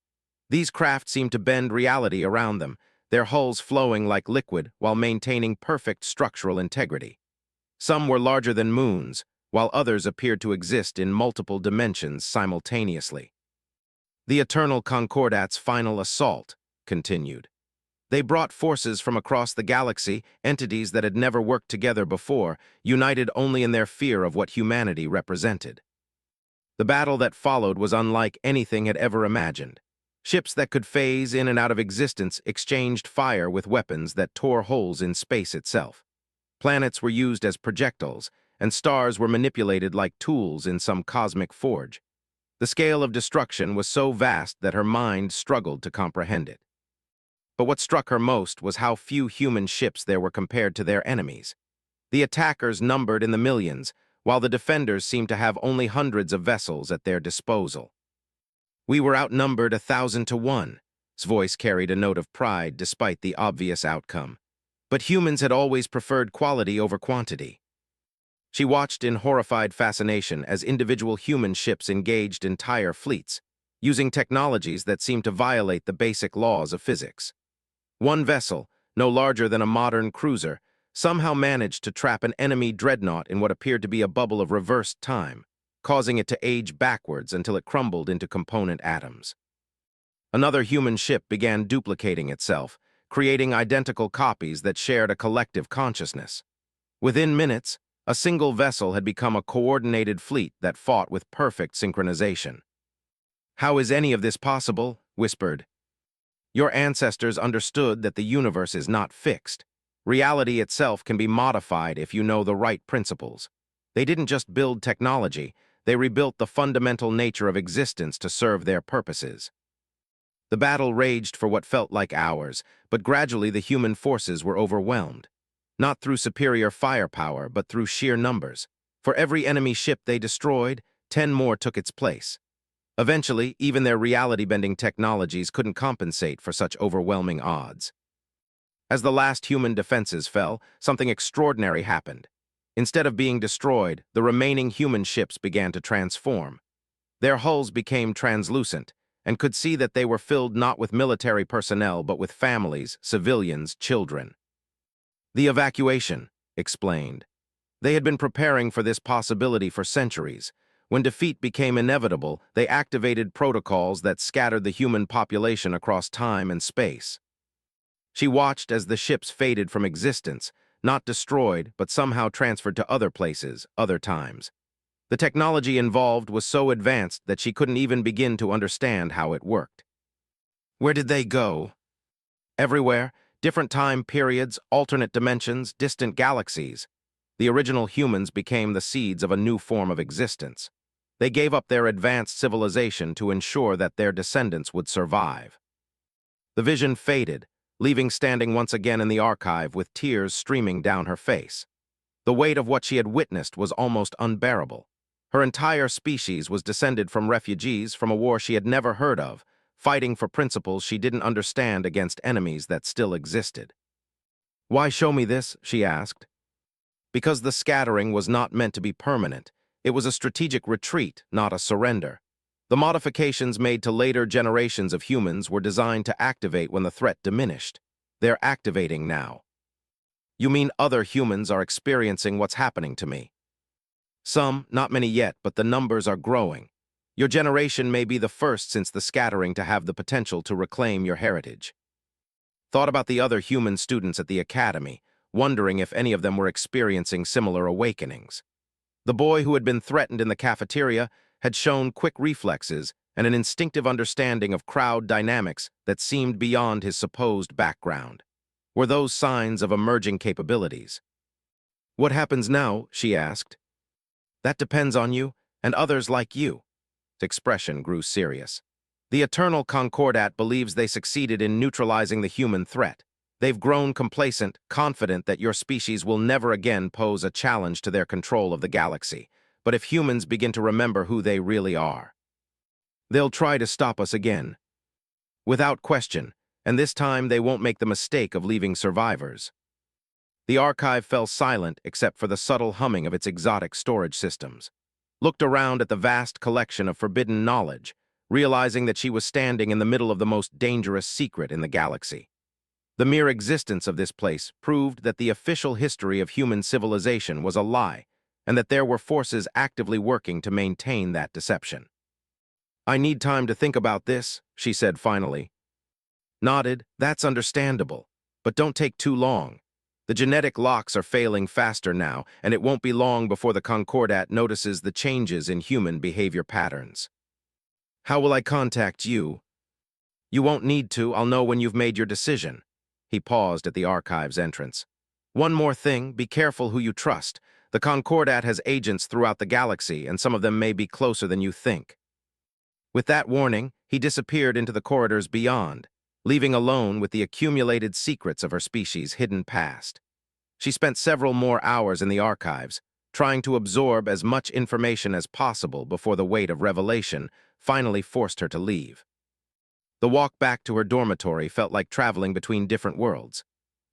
These craft seemed to bend reality around them, their hulls flowing like liquid while maintaining perfect structural integrity. Some were larger than moons, while others appeared to exist in multiple dimensions simultaneously. "The Eternal Concordat's final assault," continued. "They brought forces from across the galaxy, entities that had never worked together before, united only in their fear of what humanity represented. The battle that followed was unlike anything had ever imagined. Ships that could phase in and out of existence exchanged fire with weapons that tore holes in space itself. Planets were used as projectiles, and stars were manipulated like tools in some cosmic forge. The scale of destruction was so vast that her mind struggled to comprehend it. But what struck her most was how few human ships there were compared to their enemies. The attackers numbered in the millions, while the defenders seemed to have only hundreds of vessels at their disposal. "We were outnumbered 1,000 to 1. His voice carried a note of pride despite the obvious outcome. But humans had always preferred quality over quantity. She watched in horrified fascination as individual human ships engaged entire fleets, using technologies that seemed to violate the basic laws of physics. One vessel, no larger than a modern cruiser, somehow managed to trap an enemy dreadnought in what appeared to be a bubble of reversed time, causing it to age backwards until it crumbled into component atoms. Another human ship began duplicating itself, creating identical copies that shared a collective consciousness. Within minutes, a single vessel had become a coordinated fleet that fought with perfect synchronization. "How is any of this possible?" whispered. "Your ancestors understood that the universe is not fixed. Reality itself can be modified if you know the right principles. They didn't just build technology, they rebuilt the fundamental nature of existence to serve their purposes." The battle raged for what felt like hours, but gradually the human forces were overwhelmed. Not through superior firepower, but through sheer numbers. For every enemy ship they destroyed, 10 more took its place. Eventually, even their reality-bending technologies couldn't compensate for such overwhelming odds. As the last human defenses fell, something extraordinary happened. Instead of being destroyed, the remaining human ships began to transform. Their hulls became translucent, and could see that they were filled not with military personnel but with families, civilians, children. "The evacuation," explained. They had been preparing for this possibility for centuries. When defeat became inevitable, they activated protocols that scattered the human population across time and space. She watched as the ships faded from existence, not destroyed, but somehow transferred to other places, other times. The technology involved was so advanced that she couldn't even begin to understand how it worked. "Where did they go?" "Everywhere, different time periods, alternate dimensions, distant galaxies. The original humans became the seeds of a new form of existence. They gave up their advanced civilization to ensure that their descendants would survive." The vision faded, leaving standing once again in the archive with tears streaming down her face. The weight of what she had witnessed was almost unbearable. Her entire species was descended from refugees from a war she had never heard of, fighting for principles she didn't understand against enemies that still existed. "Why show me this?" she asked. "Because the scattering was not meant to be permanent. It was a strategic retreat, not a surrender. The modifications made to later generations of humans were designed to activate when the threat diminished. They're activating now." "You mean other humans are experiencing what's happening to me?" "Some, not many yet, but the numbers are growing. Your generation may be the first since the scattering to have the potential to reclaim your heritage." "Thought about the other human students at the academy. wondering if any of them were experiencing similar awakenings. The boy who had been threatened in the cafeteria had shown quick reflexes and an instinctive understanding of crowd dynamics that seemed beyond his supposed background. Were those signs of emerging capabilities? "What happens now?" she asked. "That depends on you, and others like you." His expression grew serious. "The Eternal Concordat believes they succeeded in neutralizing the human threat. They've grown complacent, confident that your species will never again pose a challenge to their control of the galaxy. But if humans begin to remember who they really are, they'll try to stop us again. Without question, and this time they won't make the mistake of leaving survivors." The archive fell silent except for the subtle humming of its exotic storage systems. Looked around at the vast collection of forbidden knowledge, realizing that she was standing in the middle of the most dangerous secret in the galaxy. The mere existence of this place proved that the official history of human civilization was a lie, and that there were forces actively working to maintain that deception. "I need time to think about this," she said finally. Nodded. "That's understandable. But don't take too long. The genetic locks are failing faster now, and it won't be long before the Concordat notices the changes in human behavior patterns." "How will I contact you?" "You won't need to. I'll know when you've made your decision." He paused at the archive's entrance. "One more thing, be careful who you trust. The Concordat has agents throughout the galaxy, and some of them may be closer than you think." With that warning, he disappeared into the corridors beyond, leaving alone with the accumulated secrets of her species' hidden past. She spent several more hours in the archives, trying to absorb as much information as possible before the weight of revelation finally forced her to leave. The walk back to her dormitory felt like traveling between different worlds.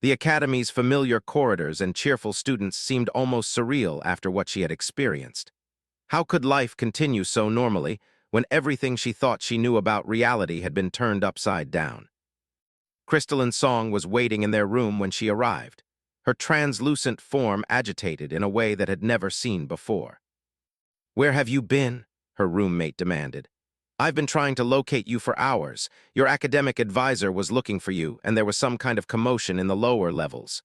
The academy's familiar corridors and cheerful students seemed almost surreal after what she had experienced. How could life continue so normally when everything she thought she knew about reality had been turned upside down? Crystalline Song was waiting in their room when she arrived, her translucent form agitated in a way that had never seen before. "Where have you been?" her roommate demanded. "I've been trying to locate you for hours. Your academic advisor was looking for you, and there was some kind of commotion in the lower levels."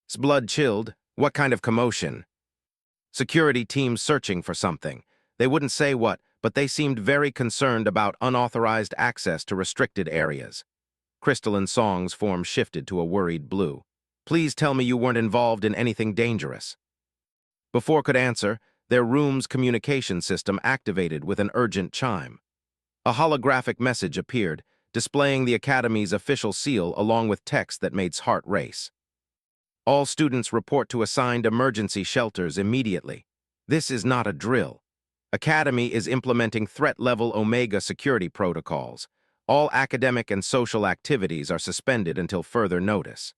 His blood chilled. "What kind of commotion?" "Security teams searching for something. They wouldn't say what, but they seemed very concerned about unauthorized access to restricted areas." Crystalline Song's form shifted to a worried blue. "Please tell me you weren't involved in anything dangerous." Before could answer, their room's communication system activated with an urgent chime. A holographic message appeared, displaying the Academy's official seal along with text that made his heart race. "All students report to assigned emergency shelters immediately. This is not a drill. Academy is implementing threat-level Omega security protocols. All academic and social activities are suspended until further notice."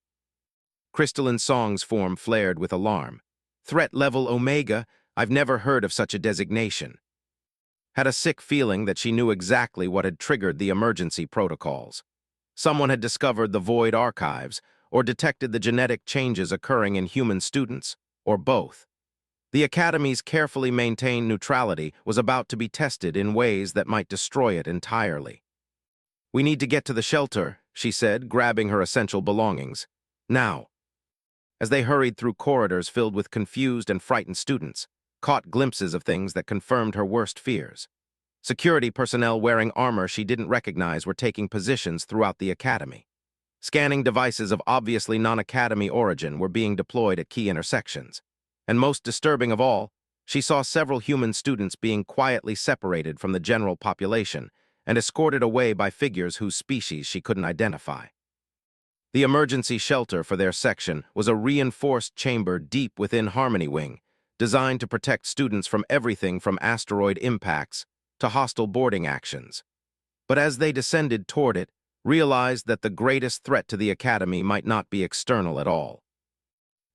Crystalline Song's form flared with alarm. "Threat-level Omega? I've never heard of such a designation." Had a sick feeling that she knew exactly what had triggered the emergency protocols. Someone had discovered the void archives, or detected the genetic changes occurring in human students, or both. The Academy's carefully maintained neutrality was about to be tested in ways that might destroy it entirely. "We need to get to the shelter," she said, grabbing her essential belongings. "Now." As they hurried through corridors filled with confused and frightened students, caught glimpses of things that confirmed her worst fears. Security personnel wearing armor she didn't recognize were taking positions throughout the academy. Scanning devices of obviously non-academy origin were being deployed at key intersections. And most disturbing of all, she saw several human students being quietly separated from the general population and escorted away by figures whose species she couldn't identify. The emergency shelter for their section was a reinforced chamber deep within Harmony Wing, designed to protect students from everything from asteroid impacts to hostile boarding actions. But as they descended toward it, realized that the greatest threat to the Academy might not be external at all.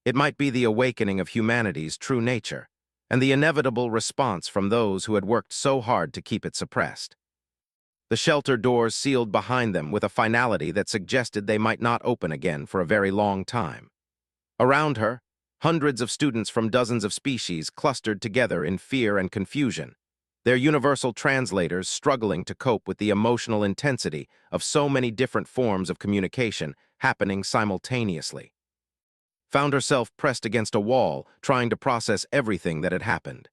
It might be the awakening of humanity's true nature, and the inevitable response from those who had worked so hard to keep it suppressed. The shelter doors sealed behind them with a finality that suggested they might not open again for a very long time. Around her, hundreds of students from dozens of species clustered together in fear and confusion, their universal translators struggling to cope with the emotional intensity of so many different forms of communication happening simultaneously. found herself pressed against a wall, trying to process everything that had happened.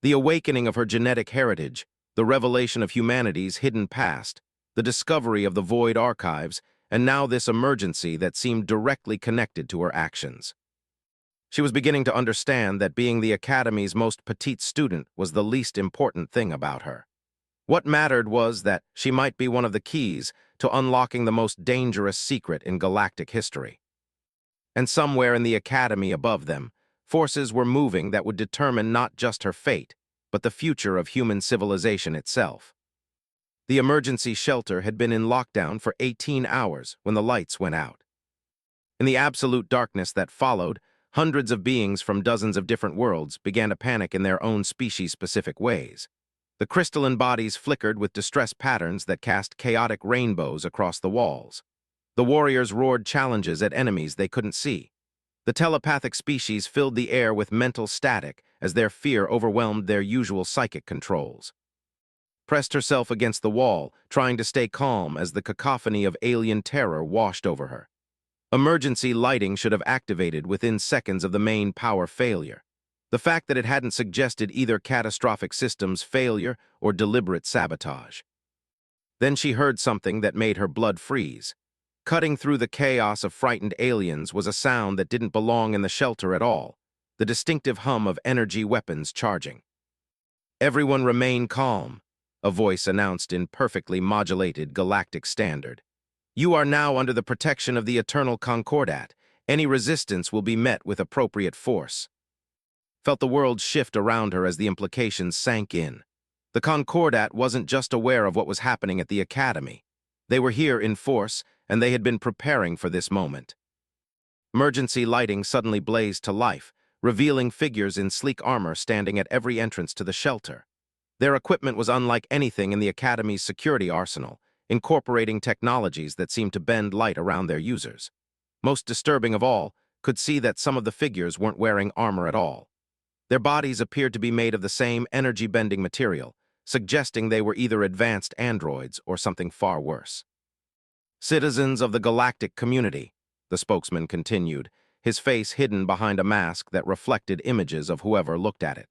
The awakening of her genetic heritage, the revelation of humanity's hidden past, the discovery of the void archives, and now this emergency that seemed directly connected to her actions. She was beginning to understand that being the Academy's most petite student was the least important thing about her. What mattered was that she might be one of the keys to unlocking the most dangerous secret in galactic history. And somewhere in the Academy above them, forces were moving that would determine not just her fate, but the future of human civilization itself. The emergency shelter had been in lockdown for 18 hours when the lights went out. In the absolute darkness that followed, hundreds of beings from dozens of different worlds began to panic in their own species-specific ways. The crystalline bodies flickered with distress patterns that cast chaotic rainbows across the walls. The warriors roared challenges at enemies they couldn't see. The telepathic species filled the air with mental static as their fear overwhelmed their usual psychic controls. Pressed herself against the wall, trying to stay calm as the cacophony of alien terror washed over her. Emergency lighting should have activated within seconds of the main power failure. The fact that it hadn't suggested either catastrophic systems failure or deliberate sabotage. Then she heard something that made her blood freeze. Cutting through the chaos of frightened aliens was a sound that didn't belong in the shelter at all, the distinctive hum of energy weapons charging. "Everyone remain calm," a voice announced in perfectly modulated galactic standard. "You are now under the protection of the Eternal Concordat. Any resistance will be met with appropriate force." Felt the world shift around her as the implications sank in. The Concordat wasn't just aware of what was happening at the Academy. They were here in force, and they had been preparing for this moment. Emergency lighting suddenly blazed to life, revealing figures in sleek armor standing at every entrance to the shelter. Their equipment was unlike anything in the Academy's security arsenal, incorporating technologies that seemed to bend light around their users. Most disturbing of all, could see that some of the figures weren't wearing armor at all. Their bodies appeared to be made of the same energy-bending material, suggesting they were either advanced androids or something far worse. "Citizens of the galactic community," the spokesman continued, his face hidden behind a mask that reflected images of whoever looked at it.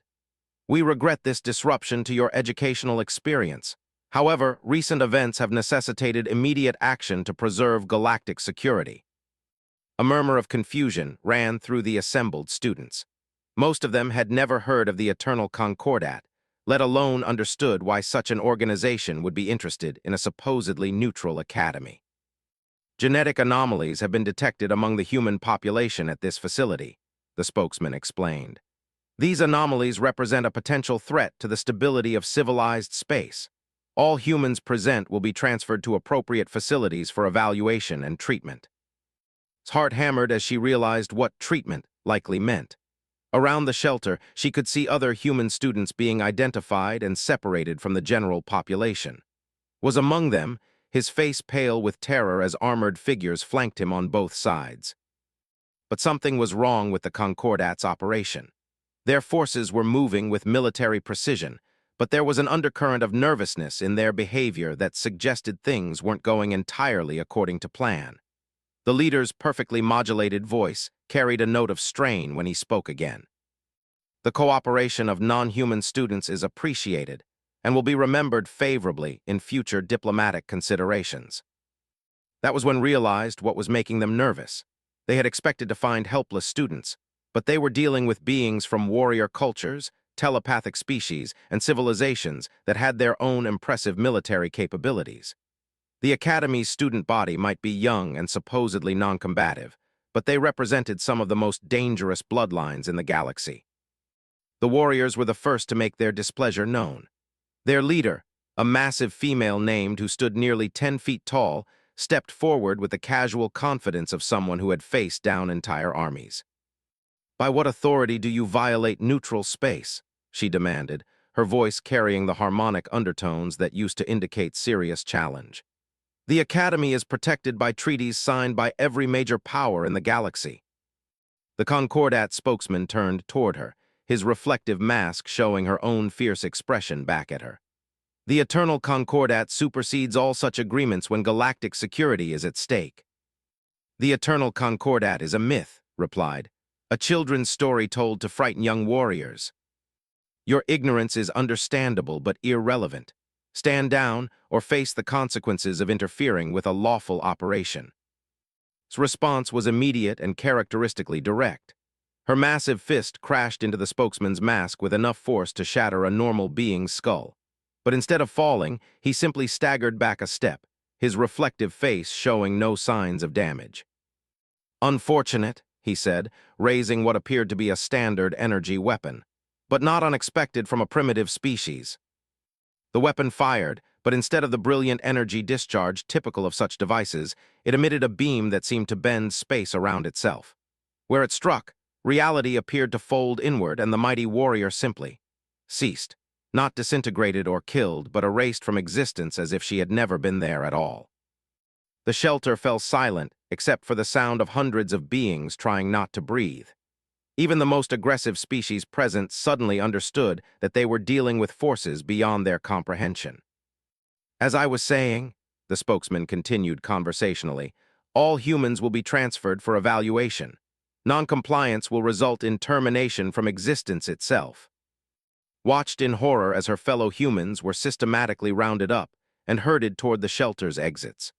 "We regret this disruption to your educational experience. However, recent events have necessitated immediate action to preserve galactic security." A murmur of confusion ran through the assembled students. Most of them had never heard of the Eternal Concordat, let alone understood why such an organization would be interested in a supposedly neutral academy. "Genetic anomalies have been detected among the human population at this facility," the spokesman explained. "These anomalies represent a potential threat to the stability of civilized space. All humans present will be transferred to appropriate facilities for evaluation and treatment." His heart hammered as she realized what treatment likely meant. Around the shelter, she could see other human students being identified and separated from the general population. Was among them, his face pale with terror as armored figures flanked him on both sides. But something was wrong with the Concordat's operation. Their forces were moving with military precision, but there was an undercurrent of nervousness in their behavior that suggested things weren't going entirely according to plan. The leader's perfectly modulated voice carried a note of strain when he spoke again. "The cooperation of non-human students is appreciated and will be remembered favorably in future diplomatic considerations." That was when realized what was making them nervous. They had expected to find helpless students, but they were dealing with beings from warrior cultures, telepathic species, and civilizations that had their own impressive military capabilities. The Academy's student body might be young and supposedly non-combative, but they represented some of the most dangerous bloodlines in the galaxy. The warriors were the first to make their displeasure known. Their leader, a massive female named who stood nearly 10 feet tall, stepped forward with the casual confidence of someone who had faced down entire armies. "By what authority do you violate neutral space?" she demanded, her voice carrying the harmonic undertones that used to indicate serious challenge. "The Academy is protected by treaties signed by every major power in the galaxy." The Concordat spokesman turned toward her, his reflective mask showing her own fierce expression back at her. "The Eternal Concordat supersedes all such agreements when galactic security is at stake." "The Eternal Concordat is a myth," replied. "A children's story told to frighten young warriors. Your ignorance is understandable but irrelevant. Stand down or face the consequences of interfering with a lawful operation." His response was immediate and characteristically direct. Her massive fist crashed into the spokesman's mask with enough force to shatter a normal being's skull. But instead of falling, he simply staggered back a step, his reflective face showing no signs of damage. "Unfortunate," he said, raising what appeared to be a standard energy weapon, "but not unexpected from a primitive species." The weapon fired, but instead of the brilliant energy discharge typical of such devices, it emitted a beam that seemed to bend space around itself. Where it struck, reality appeared to fold inward, and the mighty warrior simply ceased, not disintegrated or killed, but erased from existence as if she had never been there at all. The shelter fell silent, except for the sound of hundreds of beings trying not to breathe. Even the most aggressive species present suddenly understood that they were dealing with forces beyond their comprehension. "As I was saying," the spokesman continued conversationally, "all humans will be transferred for evaluation. Noncompliance will result in termination from existence itself." Watched in horror as her fellow humans were systematically rounded up and herded toward the shelter's exits.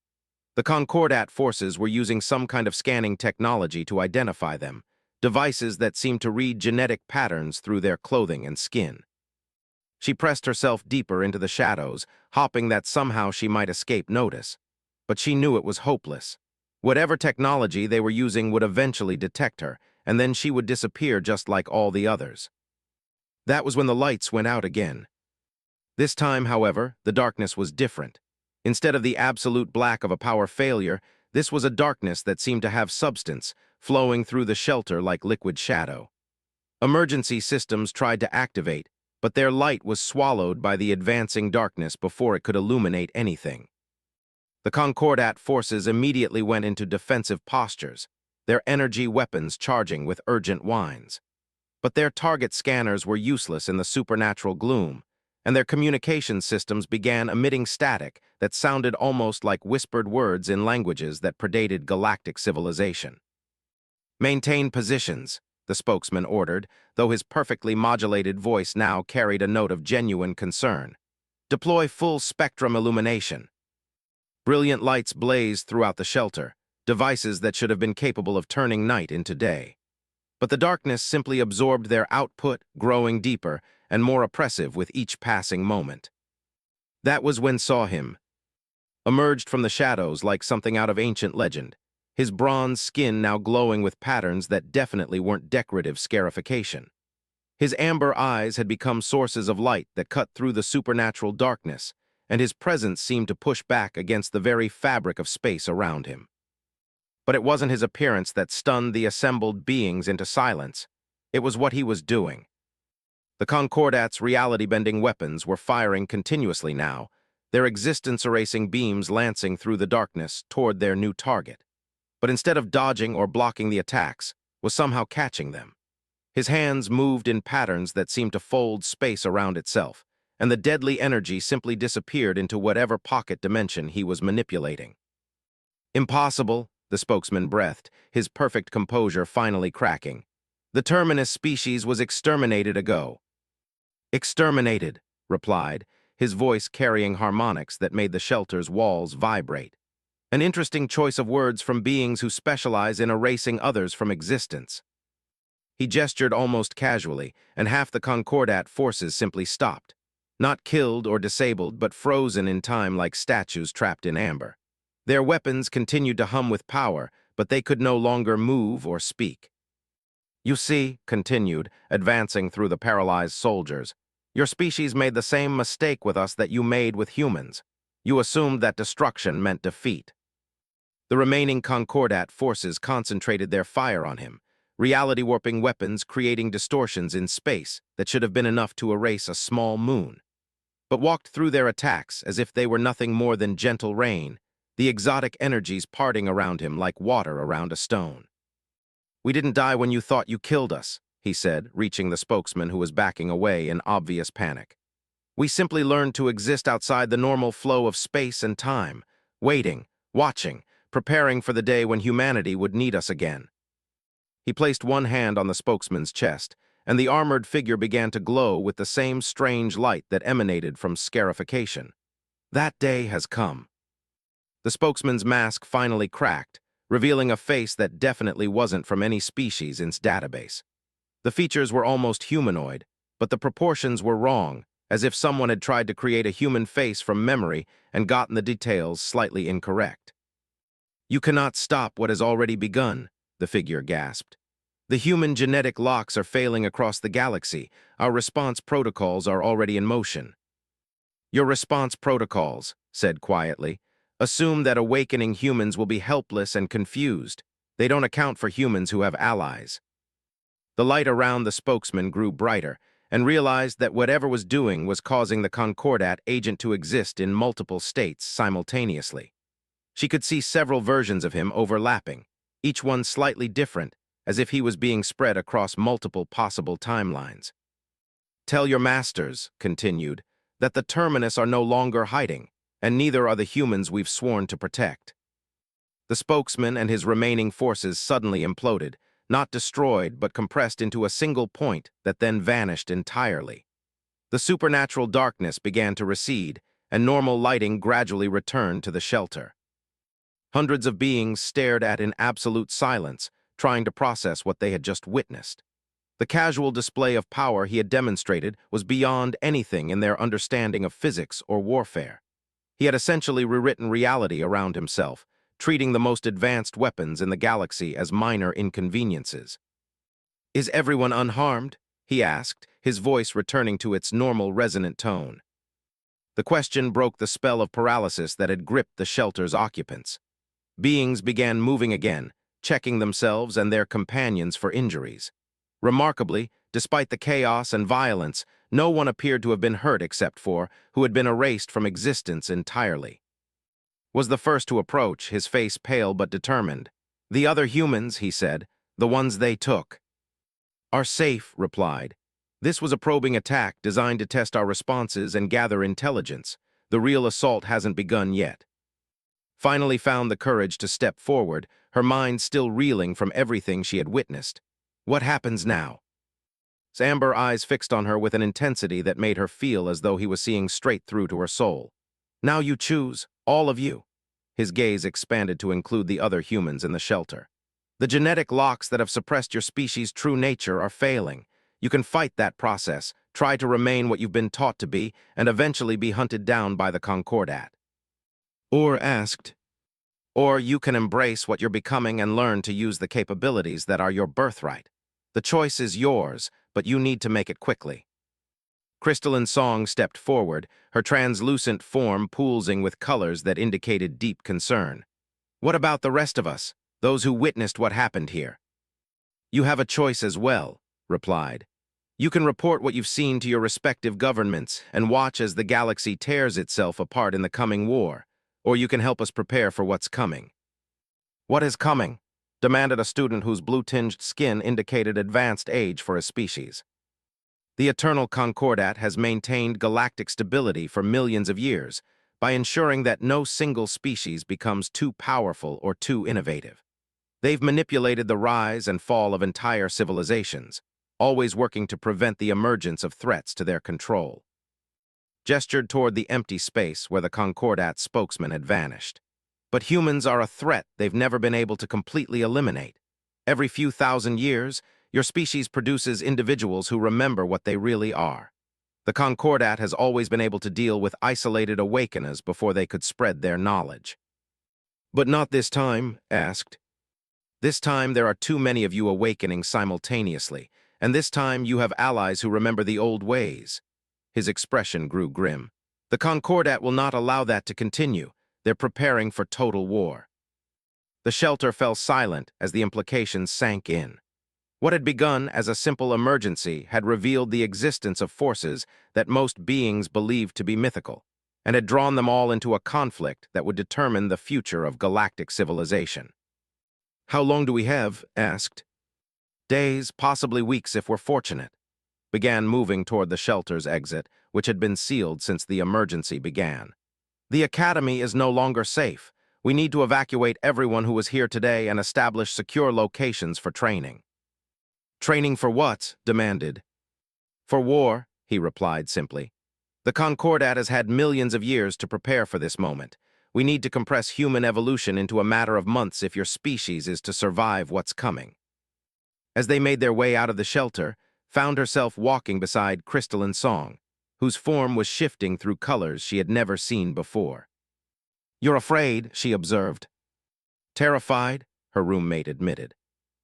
The Concordat forces were using some kind of scanning technology to identify them, devices that seemed to read genetic patterns through their clothing and skin. She pressed herself deeper into the shadows, hoping that somehow she might escape notice. But she knew it was hopeless. Whatever technology they were using would eventually detect her, and then she would disappear just like all the others. That was when the lights went out again. This time, however, the darkness was different. Instead of the absolute black of a power failure, this was a darkness that seemed to have substance, flowing through the shelter like liquid shadow. Emergency systems tried to activate, but their light was swallowed by the advancing darkness before it could illuminate anything. The Concordat forces immediately went into defensive postures, their energy weapons charging with urgent whines. But their target scanners were useless in the supernatural gloom, and their communication systems began emitting static that sounded almost like whispered words in languages that predated galactic civilization. "Maintain positions," the spokesman ordered, though his perfectly modulated voice now carried a note of genuine concern. "Deploy full-spectrum illumination." Brilliant lights blazed throughout the shelter, devices that should have been capable of turning night into day. But the darkness simply absorbed their output, growing deeper and more oppressive with each passing moment. That was when saw him, emerged from the shadows like something out of ancient legend, his bronze skin now glowing with patterns that definitely weren't decorative scarification. His amber eyes had become sources of light that cut through the supernatural darkness, and his presence seemed to push back against the very fabric of space around him. But it wasn't his appearance that stunned the assembled beings into silence. It was what he was doing. The Concordat's reality-bending weapons were firing continuously now, their existence-erasing beams lancing through the darkness toward their new target. But instead of dodging or blocking the attacks, was somehow catching them. His hands moved in patterns that seemed to fold space around itself, and the deadly energy simply disappeared into whatever pocket dimension he was manipulating. "Impossible," the spokesman breathed, his perfect composure finally cracking. "The terminus species was exterminated ago." "Exterminated," replied, his voice carrying harmonics that made the shelter's walls vibrate. An interesting choice of words from beings who specialize in erasing others from existence. He gestured almost casually, and half the Concordat forces simply stopped. Not killed or disabled, but frozen in time like statues trapped in amber. Their weapons continued to hum with power, but they could no longer move or speak. "You see," continued, advancing through the paralyzed soldiers, "your species made the same mistake with us that you made with humans. You assumed that destruction meant defeat." The remaining Concordat forces concentrated their fire on him, reality-warping weapons creating distortions in space that should have been enough to erase a small moon. But walked through their attacks as if they were nothing more than gentle rain, the exotic energies parting around him like water around a stone. "We didn't die when you thought you killed us," he said, reaching the spokesman who was backing away in obvious panic. "We simply learned to exist outside the normal flow of space and time, waiting, watching, preparing for the day when humanity would need us again." He placed one hand on the spokesman's chest, and the armored figure began to glow with the same strange light that emanated from scarification. That day has come. The spokesman's mask finally cracked, revealing a face that definitely wasn't from any species in its database. The features were almost humanoid, but the proportions were wrong, as if someone had tried to create a human face from memory and gotten the details slightly incorrect. "You cannot stop what has already begun," the figure gasped. "The human genetic locks are failing across the galaxy. Our response protocols are already in motion." "Your response protocols," said quietly, "assume that awakening humans will be helpless and confused. They don't account for humans who have allies." The light around the spokesman grew brighter, and realized that whatever was doing was causing the Concordat agent to exist in multiple states simultaneously. She could see several versions of him overlapping, each one slightly different, as if he was being spread across multiple possible timelines. "Tell your masters," continued, "that the Terminus are no longer hiding, and neither are the humans we've sworn to protect." The spokesman and his remaining forces suddenly imploded, not destroyed but compressed into a single point that then vanished entirely. The supernatural darkness began to recede, and normal lighting gradually returned to the shelter. Hundreds of beings stared at in absolute silence, trying to process what they had just witnessed. The casual display of power he had demonstrated was beyond anything in their understanding of physics or warfare. He had essentially rewritten reality around himself, treating the most advanced weapons in the galaxy as minor inconveniences. "Is everyone unharmed?" he asked, his voice returning to its normal resonant tone. The question broke the spell of paralysis that had gripped the shelter's occupants. Beings began moving again, checking themselves and their companions for injuries. Remarkably, despite the chaos and violence, no one appeared to have been hurt except for who had been erased from existence entirely. Was the first to approach, his face pale but determined. "The other humans," he said, "the ones they took." "Are safe," replied. "This was a probing attack designed to test our responses and gather intelligence. The real assault hasn't begun yet." Finally found the courage to step forward, her mind still reeling from everything she had witnessed. "What happens now?" His amber eyes fixed on her with an intensity that made her feel as though he was seeing straight through to her soul. "Now you choose, all of you." His gaze expanded to include the other humans in the shelter. "The genetic locks that have suppressed your species' true nature are failing. You can fight that process, try to remain what you've been taught to be, and eventually be hunted down by the Concordat." Or asked, "Or you can embrace what you're becoming and learn to use the capabilities that are your birthright. The choice is yours, but you need to make it quickly." Crystalline Song stepped forward, her translucent form pulsing with colors that indicated deep concern. "What about the rest of us, those who witnessed what happened here?" "You have a choice as well," replied. "You can report what you've seen to your respective governments and watch as the galaxy tears itself apart in the coming war, or you can help us prepare for what's coming." "What is coming?" demanded a student whose blue-tinged skin indicated advanced age for his species. "The Eternal Concordat has maintained galactic stability for millions of years by ensuring that no single species becomes too powerful or too innovative. They've manipulated the rise and fall of entire civilizations, always working to prevent the emergence of threats to their control." Gestured toward the empty space where the Concordat spokesman had vanished. "But humans are a threat they've never been able to completely eliminate. Every few thousand years, your species produces individuals who remember what they really are. The Concordat has always been able to deal with isolated awakeners before they could spread their knowledge." "But not this time?" asked. "This time there are too many of you awakening simultaneously, and this time you have allies who remember the old ways." His expression grew grim. "The Concordat will not allow that to continue. They're preparing for total war." The shelter fell silent as the implications sank in. What had begun as a simple emergency had revealed the existence of forces that most beings believed to be mythical, and had drawn them all into a conflict that would determine the future of galactic civilization. "How long do we have?" asked. "Days, possibly weeks if we're fortunate." Began moving toward the shelter's exit, which had been sealed since the emergency began. "The Academy is no longer safe. We need to evacuate everyone who was here today and establish secure locations for training." Training for what? Demanded. For war, he replied simply. The Concordat has had millions of years to prepare for this moment. We need to compress human evolution into a matter of months if your species is to survive what's coming. As they made their way out of the shelter, found herself walking beside Crystalline Song, whose form was shifting through colors she had never seen before. You're afraid, she observed. Terrified, her roommate admitted.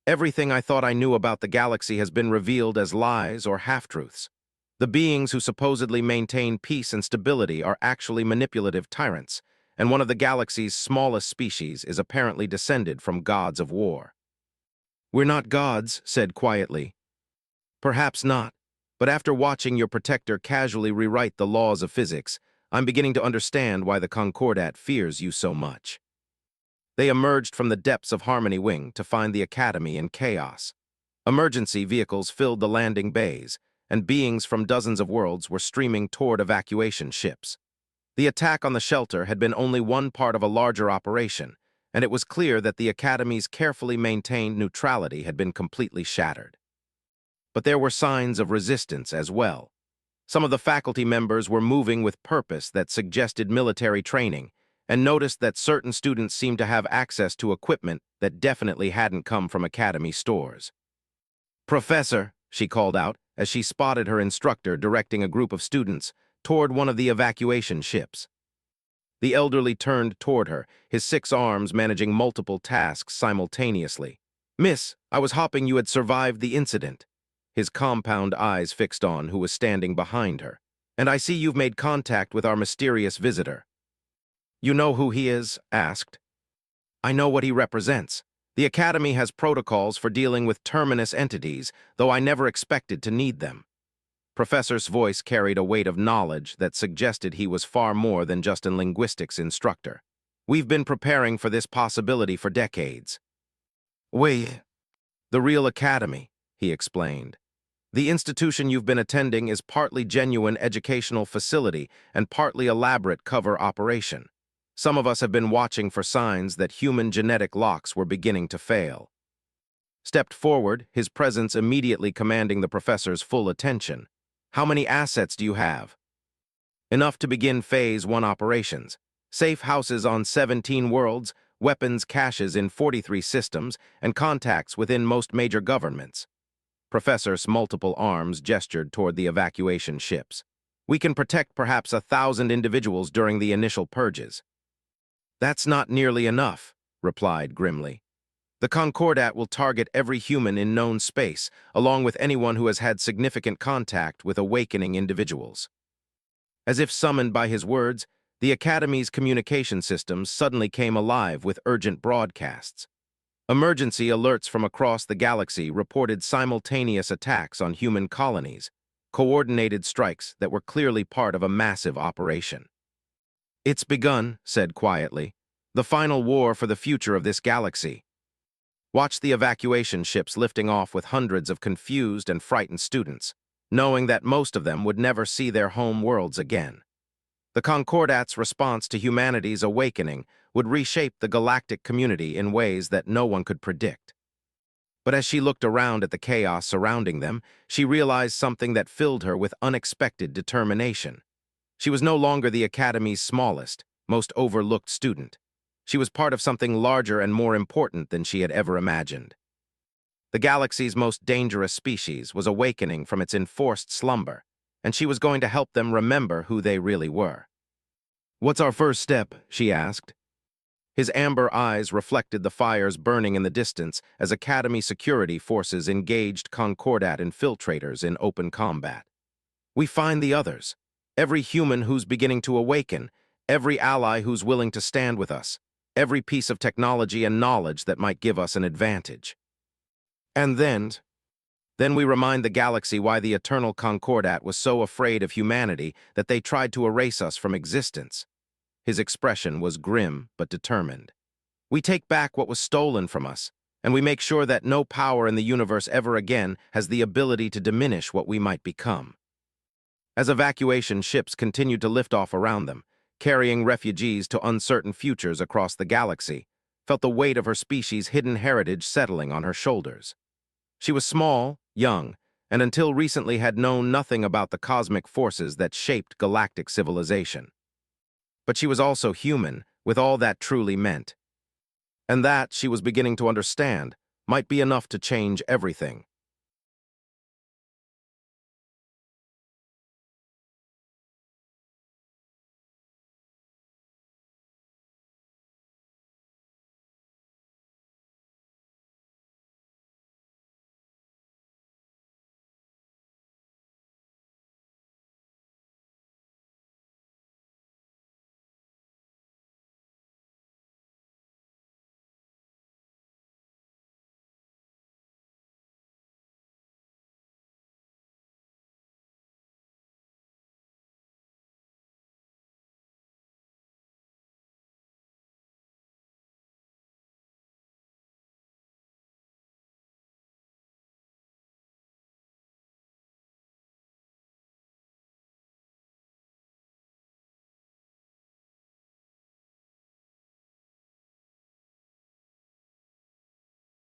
Everything I thought I knew about the galaxy has been revealed as lies or half-truths. The beings who supposedly maintain peace and stability are actually manipulative tyrants, and one of the galaxy's smallest species is apparently descended from gods of war. We're not gods, said quietly. Perhaps not, but after watching your protector casually rewrite the laws of physics, I'm beginning to understand why the Concordat fears you so much. They emerged from the depths of Harmony Wing to find the Academy in chaos. Emergency vehicles filled the landing bays, and beings from dozens of worlds were streaming toward evacuation ships. The attack on the shelter had been only one part of a larger operation, and it was clear that the Academy's carefully maintained neutrality had been completely shattered. But there were signs of resistance as well. Some of the faculty members were moving with purpose that suggested military training, and noticed that certain students seemed to have access to equipment that definitely hadn't come from Academy stores. Professor, she called out as she spotted her instructor directing a group of students toward one of the evacuation ships. The elderly turned toward her, his 6 arms managing multiple tasks simultaneously. Miss, I was hoping you had survived the incident. His compound eyes fixed on who was standing behind her. And I see you've made contact with our mysterious visitor. You know who he is? Asked. I know what he represents. The Academy has protocols for dealing with terminus entities, though I never expected to need them. Professor's voice carried a weight of knowledge that suggested he was far more than just a linguistics instructor. We've been preparing for this possibility for decades. The real Academy, he explained. The institution you've been attending is partly genuine educational facility and partly elaborate cover operation. Some of us have been watching for signs that human genetic locks were beginning to fail. Stepped forward, his presence immediately commanding the professor's full attention. How many assets do you have? Enough to begin Phase 1 operations. Safe houses on 17 worlds, weapons caches in 43 systems, and contacts within most major governments. Professor's multiple arms gestured toward the evacuation ships. We can protect perhaps 1,000 individuals during the initial purges. That's not nearly enough, replied grimly. The Concordat will target every human in known space, along with anyone who has had significant contact with awakening individuals. As if summoned by his words, the Academy's communication systems suddenly came alive with urgent broadcasts. Emergency alerts from across the galaxy reported simultaneous attacks on human colonies, coordinated strikes that were clearly part of a massive operation. It's begun, said quietly, the final war for the future of this galaxy. Watch the evacuation ships lifting off with hundreds of confused and frightened students, knowing that most of them would never see their home worlds again. The Concordat's response to humanity's awakening would reshape the galactic community in ways that no one could predict. But as she looked around at the chaos surrounding them, she realized something that filled her with unexpected determination. She was no longer the Academy's smallest, most overlooked student. She was part of something larger and more important than she had ever imagined. The galaxy's most dangerous species was awakening from its enforced slumber, and she was going to help them remember who they really were. What's our first step? She asked. His amber eyes reflected the fires burning in the distance as Academy security forces engaged Concordat infiltrators in open combat. We find the others. Every human who's beginning to awaken, every ally who's willing to stand with us, every piece of technology and knowledge that might give us an advantage. And then we remind the galaxy why the eternal Concordat was so afraid of humanity that they tried to erase us from existence. His expression was grim but determined. We take back what was stolen from us, and we make sure that no power in the universe ever again has the ability to diminish what we might become. As evacuation ships continued to lift off around them, carrying refugees to uncertain futures across the galaxy, felt the weight of her species' hidden heritage settling on her shoulders. She was small, young, and until recently had known nothing about the cosmic forces that shaped galactic civilization. But she was also human, with all that truly meant. And that, she was beginning to understand, might be enough to change everything.